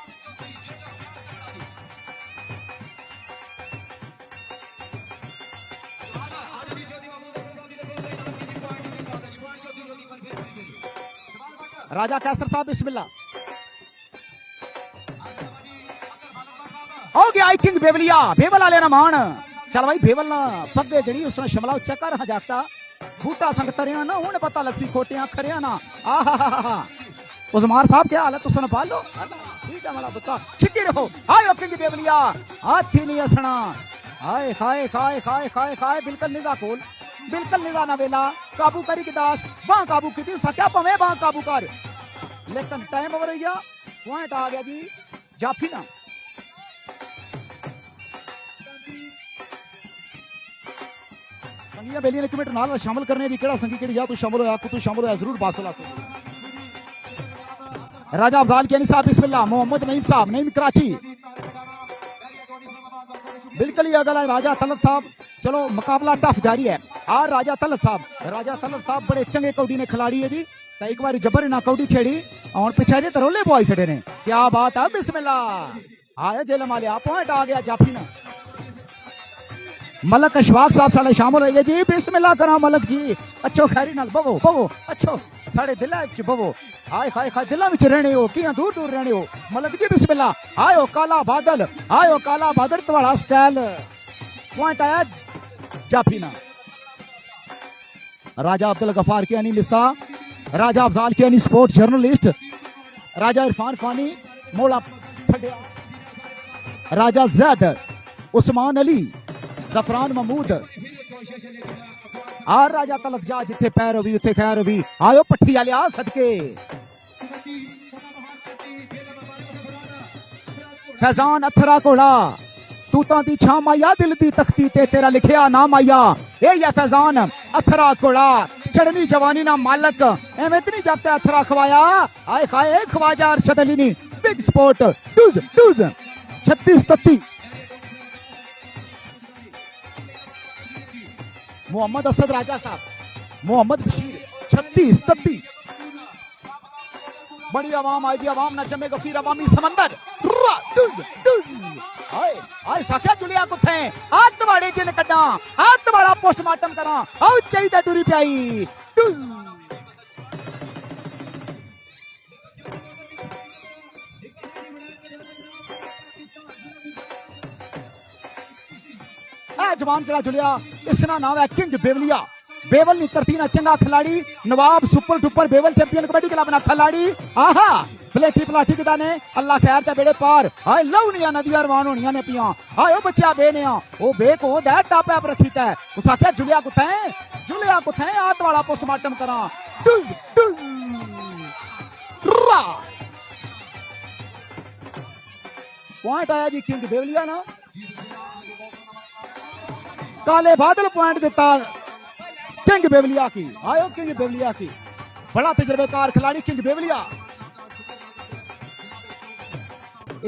राजा कैसर साहब बिस्मिल्लाह हो गया आई किंग बेवलिया बेवल वाले ना मान चल भाई बेवल ना पग्गे जड़ी उसने शिमला उच्चा कर हाँ जागता बूटा संग तरिया ना उन्हें पता लस्सी खोटियां खरिया ना आहा उस्मार साहब क्या हाल है तुसन पालो ठीक है मला बता छिकी रहो हाय किंग बेवलिया हाथी नहीं हसना हाय हाय खाए खाए खाए खाए बिल्कुल निजा कोल बिल्कुल निजा ना वेला काबू करी की दास बां काबू की थी सक्या पवे बां काबू कर लेकिन टाइम ओवर हो गया पॉइंट आ गया जी जाफी ना संगिया बेलिया ने कमेंट नाल शामिल करने दी केड़ा संगी केड़ी या तू शामिल होया तू शामिल होया जरूर बासला राजा अफजाल कियानी साहब बिस्मिल्लाह मोहम्मद नईम साहब नईम कराची बिल्कुल ही अगला राजा तलत साहब चलो मुकाबला टफ जारी है और राजा तलत साहब बड़े चंगे कौडी ने खिलाड़ी है जी तो एक बार जबर ना कौडी खेड़ी और पीछे जे तरोले बॉय सड़े ने क्या बात है बिस्मिल्लाह आया जेल मालिया पॉइंट आ गया जाफी ना मलक अशफाक साहब साढ़े शामिल हो गए जी बिस्मिल्लाह करा मलक जी अच्छो खैरी नाल बवो बवो अच्छो साढ़े दिल च बवो आए खाए खाए दिलों में रहने हो किया दूर दूर रहने हो मलक जी बिस्मिल्लाह आयो काला बादल तुम्हारा स्टाइल पॉइंट आया जाफी ना राजा अब्दुल गफार की अनी मिसा राजा अफजाल की अनी स्पोर्ट जर्नलिस्ट राजा इरफान फानी मोला फडिया राजा जैद उस्मान अली जफरान महमूद आ राजा तलत जा जिथे पैर होवी उथे खैर होवी आयो पट्ठी वाले आ सदके फैजान अथरा कोड़ा तूता दी छा माया दिल दी तख्ती ते तेरा लिखिया ना माया ए या फैजान अथरा कोड़ा चढ़नी जवानी ना मालक एवें इतनी जागता अथरा खवाया आए खाए ख्वाजा अरशद अली नी बिग स्पोर्ट डूज डूज 36-33 मोहम्मद असद राजा साहब मोहम्मद बशीर 36-33 बड़ी आवाम आई जी आवाम ना जमे गफीर अवामी समंदर आए आए साख्या चुलिया कुथे हाथ वाड़े जिन कड्डा हाथ वाला पोस्टमार्टम करा आओ चाहिदा टुरी प्याई जवान चला जुलिया इसना नाम है किंग बेवलिया बेवल नी तरतीना चंगा खिलाड़ी नवाब सुपर डुपर बेवल चैंपियन कबड्डी क्लब ना खिलाड़ी आहा प्लेठी प्लाठी के दाने अल्लाह खैर ते बेड़े पार हाय लवनिया नदियां रवान होनियां ने पियां हाय ओ बच्चा बेने ओ बे को दा टॉप अप रखीता है उस आख्या जुलिया कुथे आत वाला पोस्टमार्टम करा डुज डुज पॉइंट आया जी किंग बेवलिया ना काले बादल पॉइंट देता किंग बेवलिया की आयो किंग बेवलिया की बड़ा तजर्बेकार खिलाड़ी किंग बेवलिया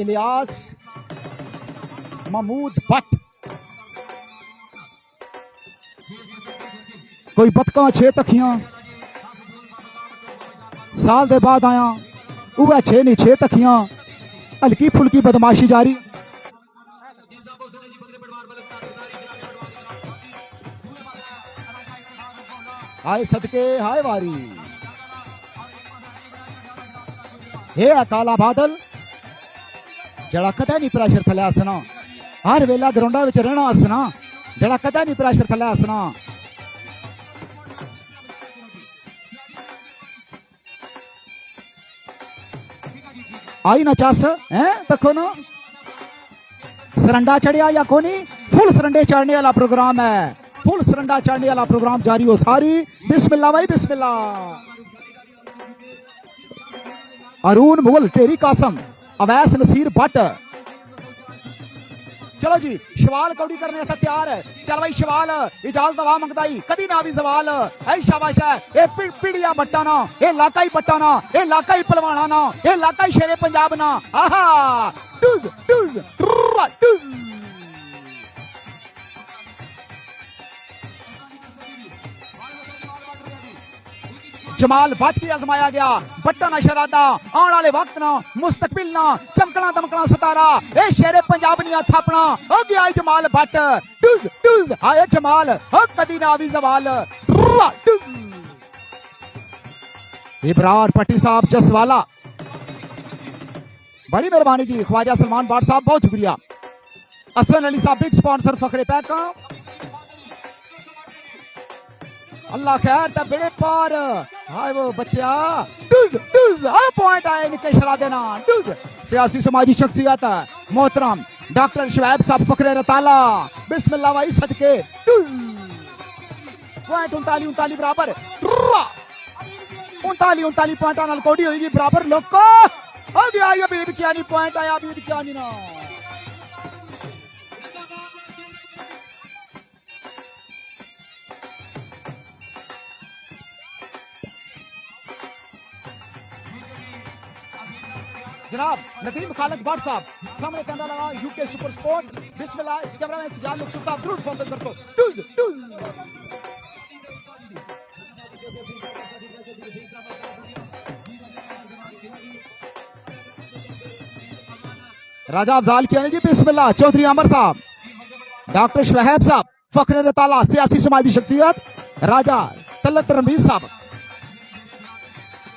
इलियास महमूद भट्ट कोई बतका 6 तखियां साल दे बाद आया वह 6 नहीं 6 तखियां हल्की फुल्की बदमाशी जारी हाय सदके हाय वारी हे काला बादल जड़ा कदा नहीं प्रेशर थले हसना हर वेला ग्राउंडा विच रहना हसना जड़ा कदा नहीं प्रेशर थले हसना आई ना चस है देखो ना सरंडा चढ़िया या कोनी फुल सरंडे चढ़ने वाला प्रोग्राम है फुल सरंडा चढ़ने वाला प्रोग्राम जारी हो सारी बिस्मिल्लाह भाई बिस्मिल्लाह अरुण मुगल टेरी कासम अवैस नसीर भट्ट चलो जी शवाल कौड़ी करने से तैयार है चल भाई शवाल इजाजत दवा मंगदा ही कदी ना भी सवाल ऐ शाबाश है ए पीड़िया बट्टा ना ए लाकाई बट्टा ना ए लाकाई पलवाना ना ए लाकाई शेरे पंजाब ना आहा twos twos twos Jamal Bhatt की आजमाया गया बट्टा ना शरादा आने वाले वक्त ना मुस्तकबिल ना चमकना दमकना सितारा ए शेरे पंजाब निया थापना हो गया जमाल भट्ट टूज टूज आए जमाल हो कदी ना भी सवाल इब्रार पट्टी साहब जसवाला बड़ी मेहरबानी जी ख्वाजा सलमान बाट साहब बहुत शुक्रिया असलन अली साहब बिग स्पॉन्सर फखरे पैक का अल्लाह खैर ता बेड़े पार हाय वो बच्चा डूज डूज आ पॉइंट आए निके शरा देना डूज सियासी समाजी शख्सियत मोहतरम डॉक्टर शुएब साहब फखरे रताला बिस्मिल्लाह भाई सदके डूज पॉइंट 39 बराबर 39 पॉइंटां नाल कोडी होएगी बराबर लोको आ गया ये भी क्या नहीं पॉइंट आया भी क्या नहीं ना जनाब नदीम खालिद भट्ट साहब सामने कैमरा लगा यूके सुपर स्पोर्ट बिस्मिल्लाह इस कैमरा में सजाद लुत्फू साहब जरूर फोकस कर सो डूज डूज राजा अफजाल किया जी बिस्मिल्लाह चौधरी अमर साहब डॉक्टर शुएब साहब फखरे रताला सियासी समाजी शख्सियत राजा तलत रमीज साहब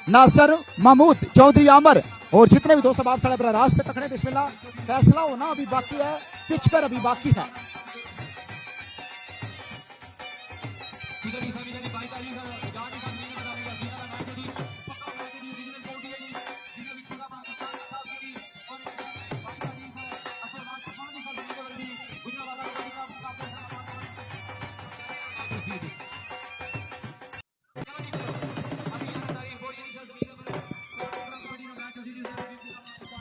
नासर महमूद चौधरी अमर और जितने भी दोस्त आप साढ़े बरास पे तकड़े बिस्मिल्लाह फैसला होना अभी बाकी है पिच कर अभी बाकी है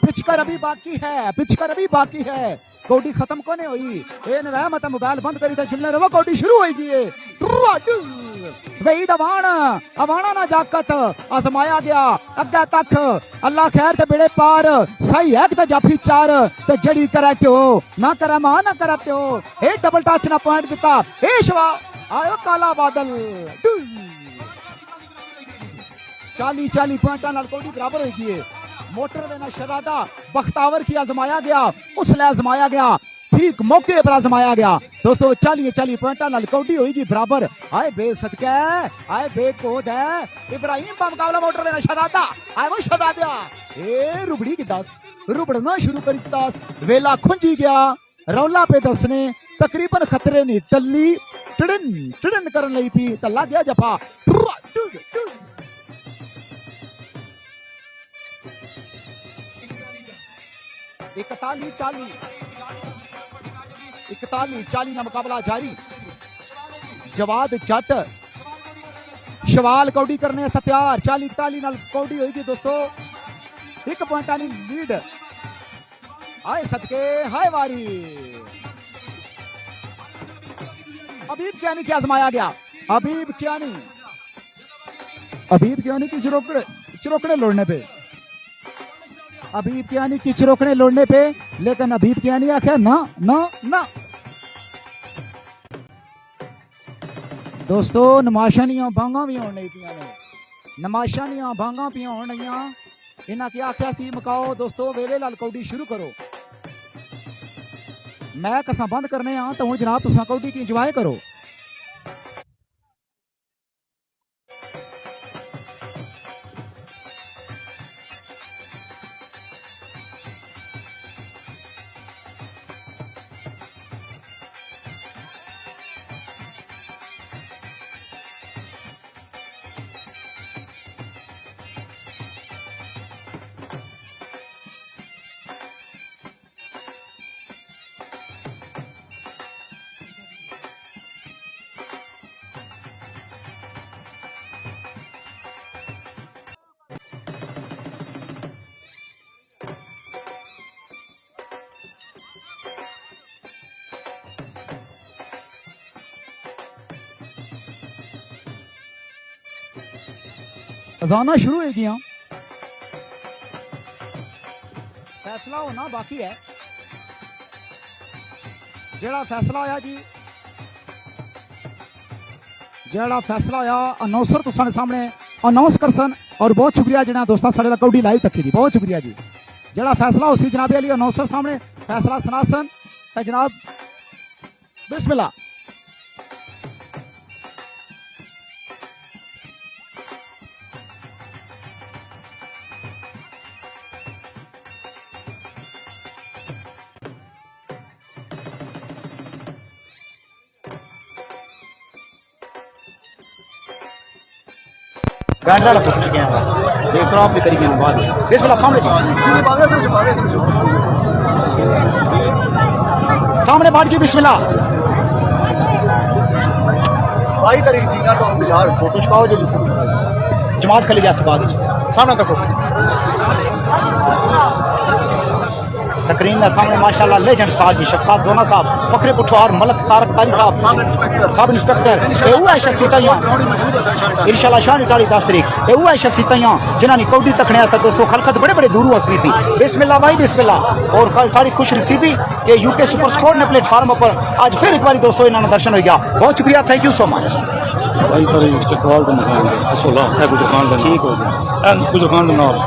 पिचकर अभी बाकी है पिचकर अभी बाकी है कौडी खत्म कोने हुई ए नवा मत मोबाइल बंद करी ते जुलने रहो कौडी शुरू होगी है वही दवाना अवाना ना जाकत आजमाया गया अग्गा तक अल्लाह खैर ते बेड़े पार सही है कि जाफी चार ते जड़ी करे क्यों ना करे मां ना करे प्यो ए डबल टच ना पॉइंट दिता ए शवा आयो काला बादल 40 पॉइंटा नाल कौडी बराबर होगी है मोटर देना शरादा बख्तावर की आजमाया गया उसले आजमाया गया ठीक मौके पर आजमाया गया दोस्तों 40 पॉइंटा नाल कौडी होगी बराबर आए बे सदके आए बे कोद है इब्राहिम का मुकाबला मोटर देना शरादा आए वो शरादा ए रुबड़ी की 10 रुबड़ना शुरू करी 10 वेला खुंजी गया रौला पे दसने तकरीबन खतरे नहीं टल्ली टिड़न टिड़न करन लई पी त लग गया जफा 41-40 ना मुकाबला जारी जवाद जट शवाल कौडी करने तैयार 40-41 नाल कौडी होगी दोस्तों 1 पॉइंटां दी लीड आए सदके हाय वारी हबीब कियानी की आजमाया गया हबीब कियानी की चिरोकड़े लौड़ने पे हबीब कियानी की चिरोकड़े लौड़ने पे लेकिन हबीब कियानी आख्या ना ना ना दोस्तों नमाशां दियां बांगां भी होण लगी पियां ने नमाशां दियां बांगां पियां होण लगियां इन्हां की आख्या सी मकाओ दोस्तों वेले लाल कौडी शुरू करो मैच असां बंद करने तो हुण जनाब तुसां कौडी की इंजॉय करो अजाना शुरू हो गया फैसला होना बाकी है जेड़ा फैसला होया जी जेड़ा फैसला होया अनाउंसर तुसां सामने अनाउंस करसन और बहुत शुक्रिया जिन्हें दोस्तों साढ़े कौडी लाइव तक जी बहुत शुक्रिया जी जेड़ा फैसला उसी जनाब अली अनाउंसर सामने फैसला सुनासन तो जनाब बिस्मिल्लाह गांडरा फोटो गया ये क्रॉप भी करी गए बाद बिस्मिल्लाह सामने बाट जी बिस्मिल्लाह भाई करी थी ना तो यार फोटो छपाओ जो जमात खली गया बाद सामने तक स्क्रीन के सामने माशाल्लाह लेजेंड स्टार जी शफकात जोना साहब फखरे पुठवार मलक तारक कारी साहब सब इंस्पेक्टर वो है शख्सियत इंशाल्लाह शान 10 तारीख वो है शख्सियत जिन्होंने कौडी तकने दोस्तों खलकत बड़े बड़े दूर असली सी बिस्मिल्लाह भाई बिस्मिल्लाह और सारी खुश नसीबी कि यूके सुपर स्पोर्ट ने प्लेटफार्म पर आज फिर एक बार दोस्तों इन्होंने दर्शन हो गया बहुत शुक्रिया थैंक यू सो मच ठीक हो गया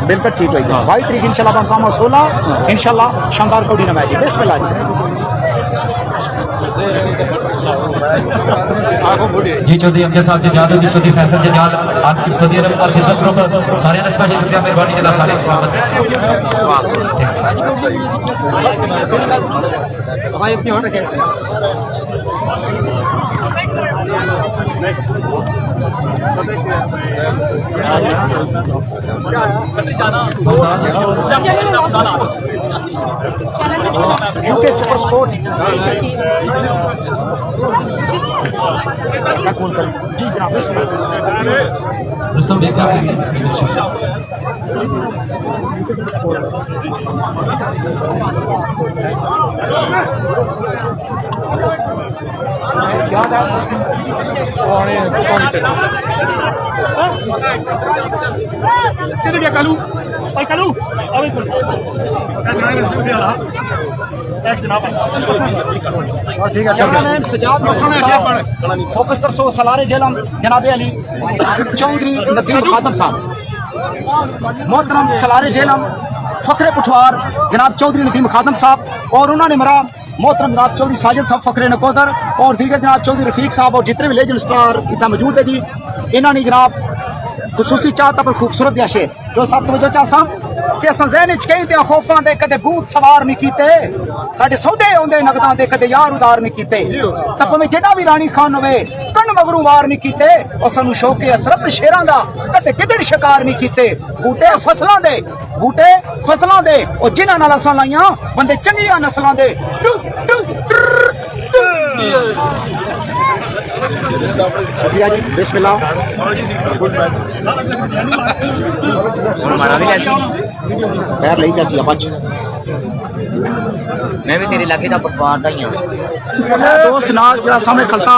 बिल्कुल ठीक हो गया 22 तारीख इंशाल्लाह काम 16 इंशाल्लाह शानदार कौडी नमाज जी बिस्मिल्लाह जी चौधरी अमजद साहब जी यादव जी चौधरी फैसल जी याद आपकी सऊदी अरब और खिदमत ग्रुप सारे ने स्पेशल शुक्रिया मेहरबानी जनाब सारे स्वागत भाई अपनी ऑर्डर क्या यूके सुपर स्पोर्ट जी जनाब रुस्तम बेग साहब याद है किधर गया कालू भाई कालू अबे सुन फोकस कर सो सलारे जेलम जनाबे अली चौधरी नदीम खातम साहब मोहतरम सलारे जेलम फखरे पुठवार जनाब चौधरी नदीम खातम साहब और उन्होंने मरा मोहतरम जनाब चौधरी साजिद साहब फखरे नकोदर और दीगर जनाब चौधरी रफीक साहब और जितने भी लेजेंड स्टार इतना मौजूद है जी इन्होंने जनाब खसूसी चाहता पर खूबसूरत या शेर जो सब तवज्जो चाहसा कि असां ज़हन च कई ते खौफां दे कदे भूत सवार नहीं कीते साडे सौदे आउंदे नगदां दे कदे यार उधार नहीं कीते तां भावें जेड़ा भी रानी खान होवे कण मगरू वार नहीं कीते और सानू शौके हसरत शेरां दा कदे किदड़ शिकार नहीं कीते बूटे फसलां दे और जिन्हां नाल असां लाइयां बंदे चंगियां नस्लां दे शुक्रिया जी बिस्मिल्लाह हमारा भी ऐसी पैर नहीं जैसी बच मैं भी तेरे इलाके का पटवार का ही हूँ दोस्त जनाब जरा सामने खलता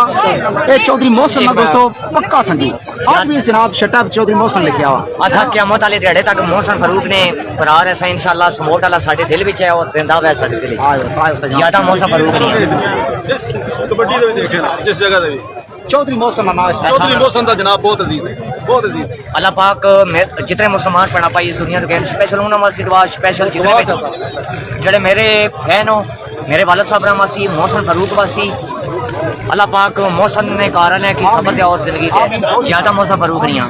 ये चौधरी मोहसन ना दोस्तों पक्का संगी आज भी जनाब शटा चौधरी मोहसन लेके आवा अच्छा क़यामत वाले दिहाड़े तक मोहसन फरूक ने करार ऐसा इंशाल्लाह समोट वाला साडे दिल विच है और जिंदा है साडे दिल ज्यादा मोहसन फरूक नहीं है कबड्डी दे देखे जिस जगह दे चौधरी मोहसन ना नाम चौधरी मोहसन दा जनाब बहुत अजीज है बहुत अजीज अल्लाह पाक जितने मुसलमान पढ़ा पाई इस दुनिया के स्पेशल उन्होंने वासी दुआ स्पेशल जितने जड़े मेरे फैन हो मेरे वालद साहब वासी मोहसन फरूक वासी अल्लाह पाक मोहसन ने कारण है कि सबक और जिंदगी है ज्यादा मोहसन फरूक नहीं है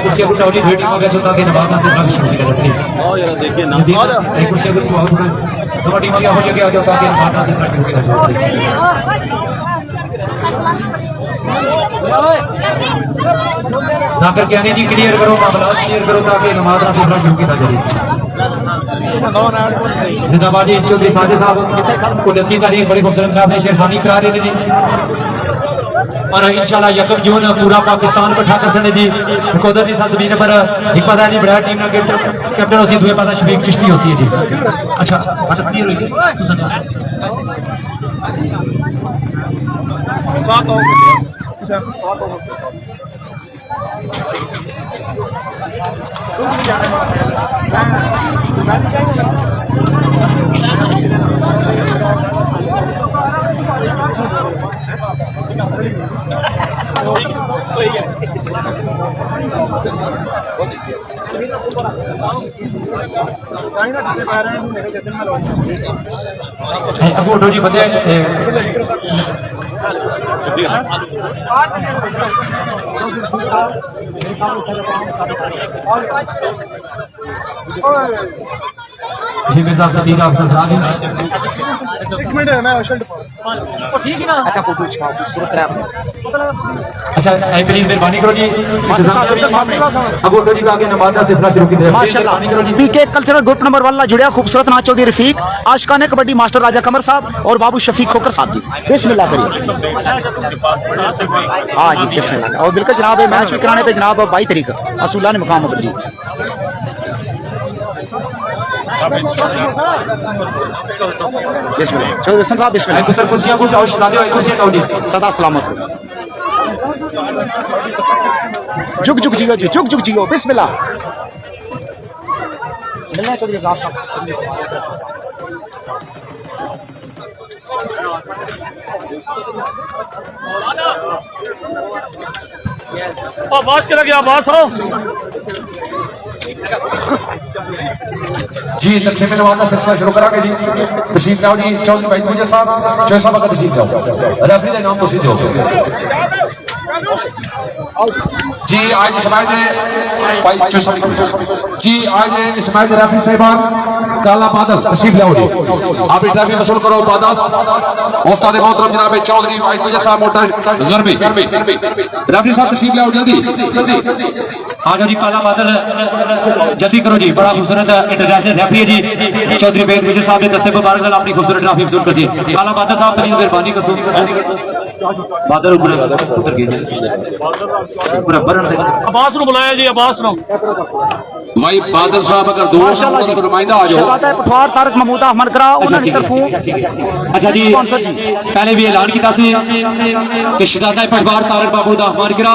कुर्सी को टोली भेटी हो गया होता कि नवाब से ना शुरू कर प्लीज आओ यार देखिए ना कुर्सी को बहुत कबड्डी हो गया हो गया होता कि नवाब से ना शुरू कर जाकर कहने जी क्लियर करो मामला क्लियर करो ताकि नमाज से शुरू किया जाए जिंदाबाद जी चौधरी साजे साहब 29 तारीख बड़ी खूबसूरत में आपने शेरखानी करा रहे थे जी और इंशाल्लाह यकम जून पूरा पाकिस्तान इकट्ठा कर सकते जी नकोदर की सरजमीन पर एक पता नहीं बड़ा टीम का कैप्टन होती दूसरे पता शफीक चिश्ती होती है जी अच्छा हट क्लियर हुई साथ हो अबू जी बंदे जी मिर्जा सदीक अफसर साहब एक मिनट है ना शर्ट अच्छा फोटो छाओ खूबसूरत रहा अच्छा प्लीज मेहरबानी करो जी अबू जी का आगे नमाज का सिलसिला शुरू कीजिए माशाल्लाह पीके कल्चरल ग्रुप नंबर 1 ला जुड़िया खूबसूरत नाच चौधरी रफीक आशिकाने कबड्डी मास्टर राजा कमर साहब और बाबू शफीक खोकर साहब जी बिस्मिल्लाह करिए हाँ जी बिस्मिल्लाह और बिल्कुल जनाब मैच भी कराने पे जनाब 22 तारीख असूला ने मुकाम पर जी बिस्मिल्लाह चौधरी हसन साहब बिस्मिल्लाह पुत्र कुर्सियां को टाउश ला दो कुर्सियां टाउडी सदा सलामत हो जुग जुग जियो जी जुग जुग जियो बिस्मिल्लाह मिलना चौधरी साहब आवाज के लगे आवाज हो जी तकसीम नवाज का सिलसिला शुरू करांगे जी तशरीफ लाओ जी चौधरी भाई मुझे साहब चौधरी साहब का तशरीफ लाओ रेफरी का नाम तशरीफ दो जी आज समाज जी आज समाज रेफरी साहिबान काला बादल तशरीफ लाओ जी आप ट्रैफिक वसूल करो बादास उस्ताद मोहतरम जनाब चौधरी भाई मुझे साहब मोटर गरबी रेफरी साहब तशरीफ लाओ जल्दी आ जाओ जी काला बादल जल्दी करो जी बड़ा खूबसूरत इंटरनेशनल रेफरी जी चौधरी बेद मुझे साहब ने दस्ते मुबारक अपनी खूबसूरत ट्रॉफी वसूल कर दी काला बादल साहब प्लीज मेहरबानी करो बादल ऊपर उतर गए पूरा बरन थे अब्बास नु बुलाया जी अब्बास नु भाई बादल साहब अगर दो तो नुमाइंदा आ जाओ शहजादा पठवार तारक महमूद अहमद करा उन्हां दी तरफों अच्छा जी पहले भी ऐलान किया कि शहजादा पठवार तारक महमूद अहमद करा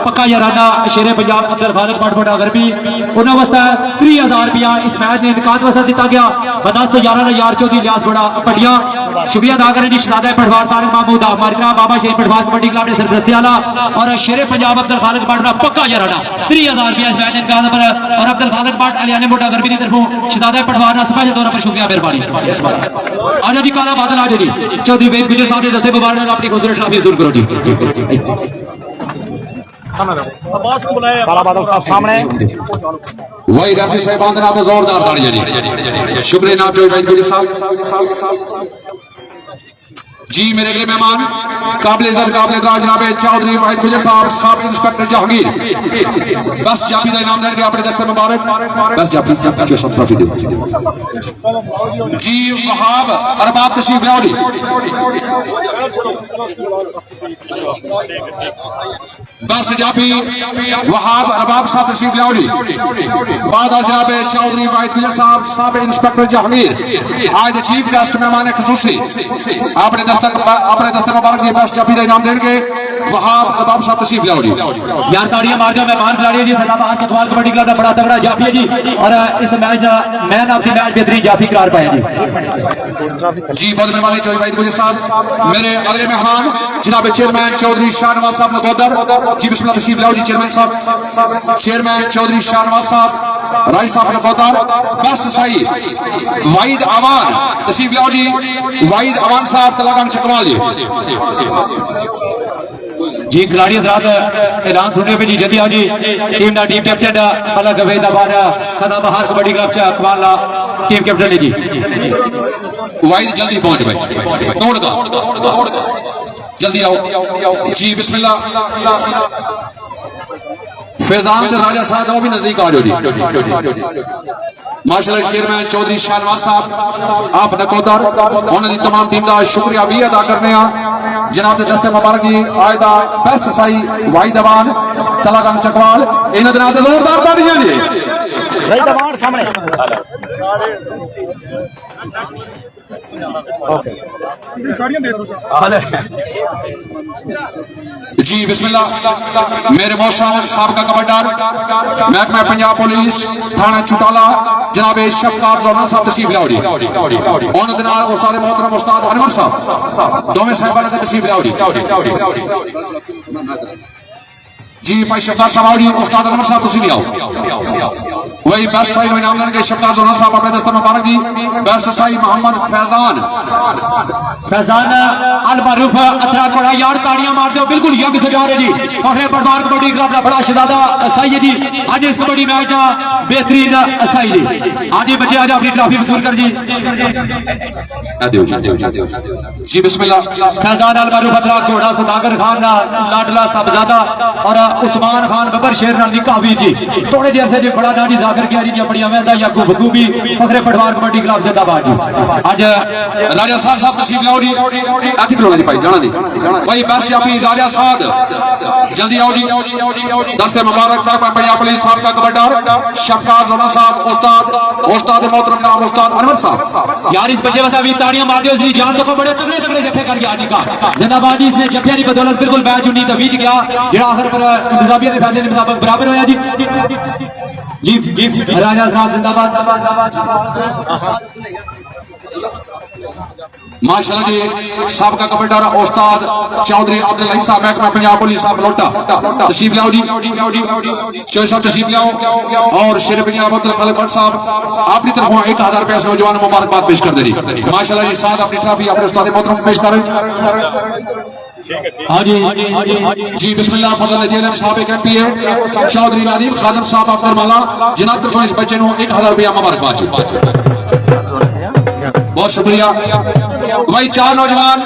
पक्का याराना शेरे पंजाब अब्दुल खालिक बड़ा गरबी उन्होंने वास्ते 30,000 रुपया इस मैच ने इनकाद वास्ते दिता गया बदस्त याराना यार चौधरी लियास बड़ा पटिया शुक्रिया अदा करें जी शहजादा पठवार तारक महमूद अहमद करा बाबा शेर पठवार कबड्डी क्लब ने सरपरस्ती वाला और शेरे पंजाब अब्दुल खालिक बड़ा पक्का याराना 30,000 रुपया इस मैच ने इनकाद पर और अब्दुल खालिक बाट अलियाने मोटा गरबी की तरफों शहजादा पठवार ना स्पेशल तौर पर शुक्रिया मेहरबानी आज जी काला बादल आज जी चौधरी वेद गुजर साहब ने दस्ते मुबारक अपनी खूबसूरत ट्रॉफी वसूल करो जी अब्बास को बुलाया काला बादल साहब सामने वही रेफरी साहिबान के नाम तो जोरदार तालियां जी शुक्रिया नाम जो भाई गुजर साहब जी मेरे अगले मेहमान काबिल इज्जत काबिल इतराज जनाब चौधरी वाहिद गुजर साहब सब इंस्पेक्टर जहांगीर बस जाफी का इनाम देंगे अपने दस्ते मुबारक बस जाफी जाफी सब ट्रॉफी दो जी वहाब अरबाब तशरीफ लाओ बस जाफी वहाब अरबाब साहब तशरीफ लाओ बाद जनाब चौधरी वाहिद गुजर साहब सब इंस्पेक्टर जहांगीर आज द चीफ गेस्ट मेहमान खसूसी अपने दस्ते मुबारक की बस जाफी का इनाम देंगे वहाब अरबाब साहब तशरीफ लाओ यार ताड़ियां मार के मेहमान खिलाड़ी जी फैसलाबाद चकवाल कबड्डी क्लब का बड़ा तगड़ा जाफी है जी और इस मैच का मैन ऑफ द मैच बेहतरीन जाफी करार पाया जी जी बहुत मेहरबानी चौधरी वाहिद गुजर साहब मेरे अगले मेहमान जनाब चेयरमैन चौधरी शाहनवाज साहब नकोदर जी बिस्मिल्लाह तशरीफ लाओ जी चेयरमैन साहब चेयरमैन चौधरी शाहनवाज साहब राय साहब नकोदर बेस्ट साई वाहिद अवान तशरीफ लाओ जी वाहिद अवान साहब तलागन चकवाल जी खिलाड़ी हजरात ऐलान सुनने पे जी जल्दी आओ जी टीम का टीम कैप्टन अलग अवेदाबाद सदाबहार कबड्डी क्लब से अकबाल टीम कैप्टन है जी वाहिद जल्दी पहुंच भाई दौड़ जल्दी आओ जी बिस्मिल्लाह फैजान राजा साहब वो भी नजदीक आ जाओ जी माशाल्लाह चेयरमैन चौधरी शाहनवाज साहब आप नकोदर उन्होंने तमाम टीम का शुक्रिया भी अदा करने जनाब के दस्ते मुबारक जी आज का बेस्ट साई वाहिद अवान तलागन चकवाल इन्होंने नाम से जोरदार तालियां जी भाई दबाण सामने ओके जी बिस्मिल्लाह मेरे मौसम साहब का कमांडर महकमा पंजाब पुलिस थाना चुटाला जनाब शफकात जोना साहब तशरीफ लाओ उन्होंने नाल उस्ताद मोहतरम उस्ताद अनवर साहब दोवें साहिबान का तशरीफ लाओ जी भाई शफकात साहब आओ उस्ताद अनवर साहब तशरीफ लाओ वही बेस्ट साई इनाम देंगे शफकात जोना साहब अपने दस्ते मुबारक जी बेस्ट साई मोहम्मद फैजान अल मारूफ अथरा कोड़ा यार ताड़ियां मार दो बिल्कुल यंग से जा रहे जी फखरे पटवार कबड्डी क्लब का बड़ा शहजादा साई है जी आज इस कबड्डी मैच का बेहतरीन साई जी आज बच्चे आज अपनी ट्रॉफी वसूल कर जी बिस्मिल्लाह फैजान अल मारूफ अथरा कोड़ा सुदागर खान लाडला साहबजादा और उस्मान खान बबर शेर निका वीर जी थोड़ी देर से जी बड़ा ना जी जाकर किया जी अपनी अवैधा याकूब बखूबी फखरे पटवार कबड्डी क्लब जिंदाबाद जी आज राजा साहब तशरीफ लाओ जी आती खलोना जी भाई जाना नहीं भाई बस जाफी राजा साहब जल्दी आओ जी दस्ते मुबारक पंजाब पुलिस साहब का कमांडर शफकात जोना साहब उस्ताद मोहतरम नाम उस्ताद अनवर साहब यार इस बच्चे बस ताड़ियां मार दो इसकी जान देखो बड़े तगड़े तगड़े जत्थे कर गया जी का जिंदाबाद जी इसने जत्थे की बदौलत बिल्कुल मैच 19 बीत गया जेड़ा आखिर पर इंतजामिया के फैसले के मुताबिक बराबर होया जी जी राजा साहब जिंदाबाद माशाल्लाह जी सबका कमांडर उस्ताद चौधरी अब्दुल अली साहब महकमा पंजाब पुलिस साहब लोटा तशरीफ लाओ जी चौधरी साहब तशरीफ लाओ और शेर पंजाब अब्दुल खालिद भट्ट साहब अपनी तरफों 1000 रुपया नौजवान मुबारकबाद पेश कर दे माशाल्लाह जी साथ अपनी ट्रॉफी अपने उस्ताद मोहतरम पेश करें हाँ जी जी बिस्मिल्लाह फजल नजीर साहब एक एमपी है चौधरी नादिम खादम साहब अफसर माला जनाब तरफों इस बच्चे को 1000 रुपया मुबारकबाद जी बहुत शुक्रिया वही चार नौजवान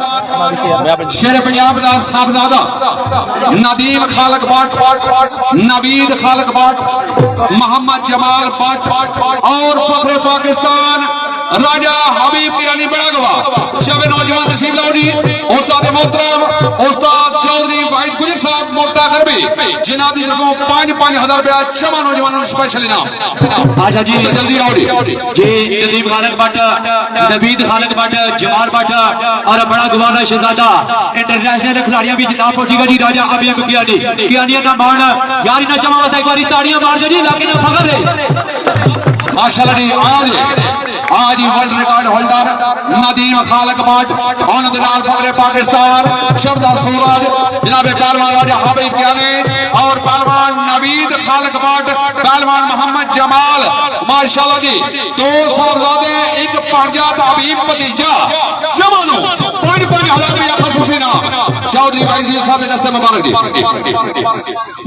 शेर पंजाब का साहबजादा नदीम खालक भट्ट नवीद खालक भट्ट मोहम्मद जमाल भट्ट और फखरे पाकिस्तान राजा हबीब किरानी बड़ा गवाह शब नौजवान तशरीफ लाओ जी उस्ताद मोहतरम उस्ताद चौधरी वाहिद गुजर साहब मोटा करबे जिनादी तरफों 5-5 रुपया छमा नौजवानों स्पेशल इनाम अच्छा जी जल्दी आओ जी नदीम खालक भट्ट नवीद खालक भट्ट जमाल भट्ट और बड़ा गवाना शहजादा इंटरनेशनल खिलाड़ियां भी जनाब पहुंचेगा जी राजा हबीब किरानी ना मान यार इना चमा वास्ते एक बारी ताड़ियां मार दो जी लाके ना फखर है माशाल्लाह जी आज वर्ल्ड रिकॉर्ड होल्डर नदीम खालक भट्ट और फखरे पाकिस्तान शरदार सूरज जनाब पहलवान राजा हबीब किरानी और पहलवान नवीद खालक भट्ट पहलवान मोहम्मद जमाल माशाल्लाह जी 2 साहबजादे एक पांजात हबीब भतीजा जमानो 5-5 रुपया खसूसी नाम चौधरी भाई साहब ने दस्ते मुबारक दी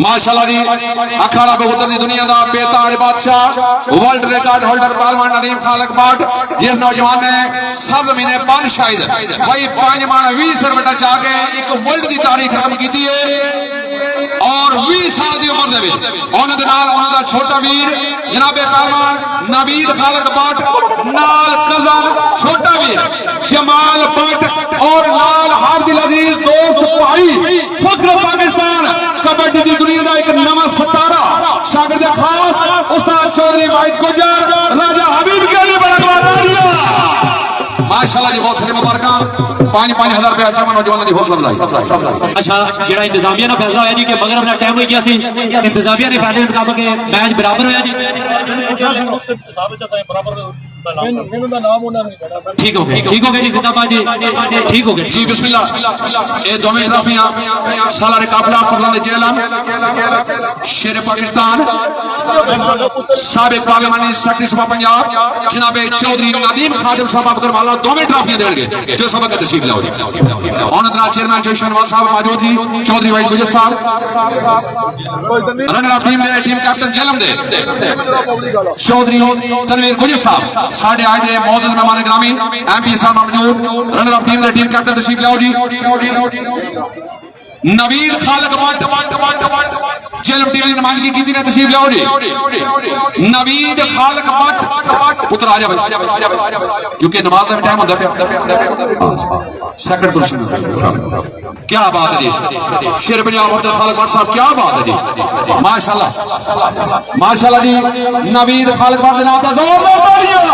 माशाल्लाह जी अखाड़ा बहुतर दी दुनिया दा बेताज बादशाह वर्ल्ड रिकॉर्ड होल्डर पहलवान नदीम खालक बाट जिस नौजवान ने सब महीने 5 शायद भाई 5 मान 20 रुपए जाके एक वर्ल्ड दी तारीख खत्म की है और 20 साल की उम्र दे उन्हां दे नाल उन्हां दा छोटा वीर जनाबे पहलवान नवीद खालक बाट नाल कजन छोटा वीर जमाल भट्ट और नाल हाफिज अजीज दोस्त भाई फख्र पाकिस्तान कबड्डी की दुनिया का एक नवा सितारा शागिर्द खास उस्ताद चौधरी वाहिद गुजर राजा हबीब के लिए माशाल्लाह जी बहुत सारे मुबारक 5-5 हजार रुपया चमन नौजवानों की हौसला अफजाई। अच्छा जेड़ा इंतजामिया ना फैसला होया जी कि मगरब ना टाइम हो गया सी इंतजामिया ने फैसले मुताबिक मैच बराबर होया जी ठीक हो गया जी जिंदाबाद जी ठीक हो गया जी बिस्मिल्लाह ये दोवें ट्रॉफियां सालारे काफिला फरलान दे जेलम शेर पाकिस्तान साबिक पार्लियामानी सेक्रेटरी सभा पंजाब जनाबे चौधरी नदीम खादिम साहब अबकर वाला दोवें ट्रॉफियां देंगे जो सबक तशरीफ लाओ जी ऑनर चेयरमैन जयशन वाल साहब मौजूद जी चौधरी वाहिद गुजर साहब रनर ऑफ टीम दे टीम कैप्टन जेलम दे चौधरी तनवीर गुजर साहब साढ़े आज दे मौजूद मेहमान ग्रामी एमपी साहब मौजूद रनर ऑफ टीम दे टीम कैप्टन तशरीफ लाओ जी नवीद खालक भट्ट जेलम टीम की नुमाइंदगी की ने तशरीफ लाओ जी नवीद खालक भट्ट पुत्र आ जा क्योंकि नमाज का टाइम होता है सेकंड क्वेश्चन क्या बात है जी शेर पंजाब होटल खालक भट्ट साहब क्या बात है जी माशाल्लाह जी नवीद खालक भट्ट के नाम का जोरदार तालियां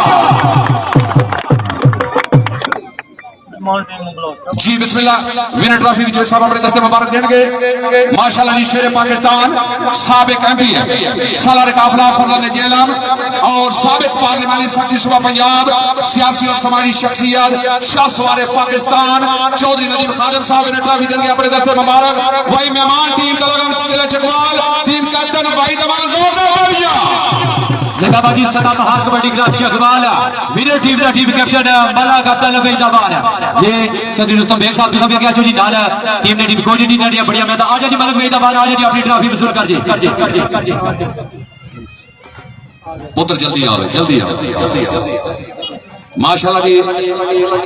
जी बिस्मिल्लाह विनर ट्रॉफी विजय साहब अपने दस्ते मुबारक देंगे माशाल्लाह जी शेर पाकिस्तान साबिक एमपी है सालार काफिला फरलान जेलम और साबिक पार्लियामानी सेक्रेटरी सभा पंजाब सियासी और समाजी शख्सियत शाहसवार पाकिस्तान चौधरी नदीम खादिम साहब विनर ट्रॉफी देंगे अपने दस्ते मुबारक वही मेहमान टीम दलगम किला चकवाल टीम कैप्टन भाई दमान जोरदार तालियां जिंदाबाद जी सदा महार कबड्डी ग्राम चकवाल विनर टीम का टीम कैप्टन मला कप्तान जिंदाबाद ये चौधरी रुस्तम बेग साहब जी क्या जी नाल टीम ने टीम कोई नहीं डालिया बढ़िया मैं आ जा जी मलक मेहदाबाद आ जा जी अपनी ट्रॉफी वसूल कर जी पुत्र जल्दी आओ माशाल्लाह जी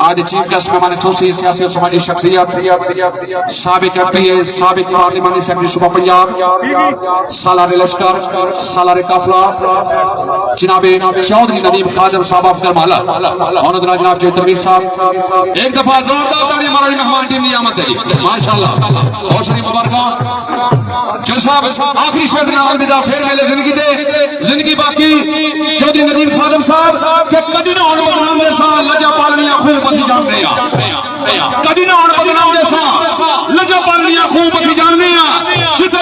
आज चीफ गेस्ट मेहमान चौसी सियासी और समाजी शख्सियत साबिक एमपी साबिक पार्लियामानी सेक्रेटरी सूबा पंजाब सालार लश्कर सालार काफिला जनाबे चौधरी नदीम खादिम साहब अफसर माला और जनाब तनवीर साहब एक दफा जोरदार ताली मारो मेहमान टीम की आमद है माशाल्लाह बहुत सारी मुबारक जो साहब आखिरी शेर नाल विदा फिर मिले जिंदगी बाकी चौधरी नदीम खादिम साहब के कदी ना होने बदनाम दे सा लजा पालनिया खूब ਅਸੀਂ ਜਾਣਦੇ ਆ ਕਦੀ ਨਾ ਹੋਣ ਬਦਨਾਮ ਦੇ सा लजा पालनिया खूब ਅਸੀਂ ਜਾਣਦੇ ਆ ਜਿੱਥੇ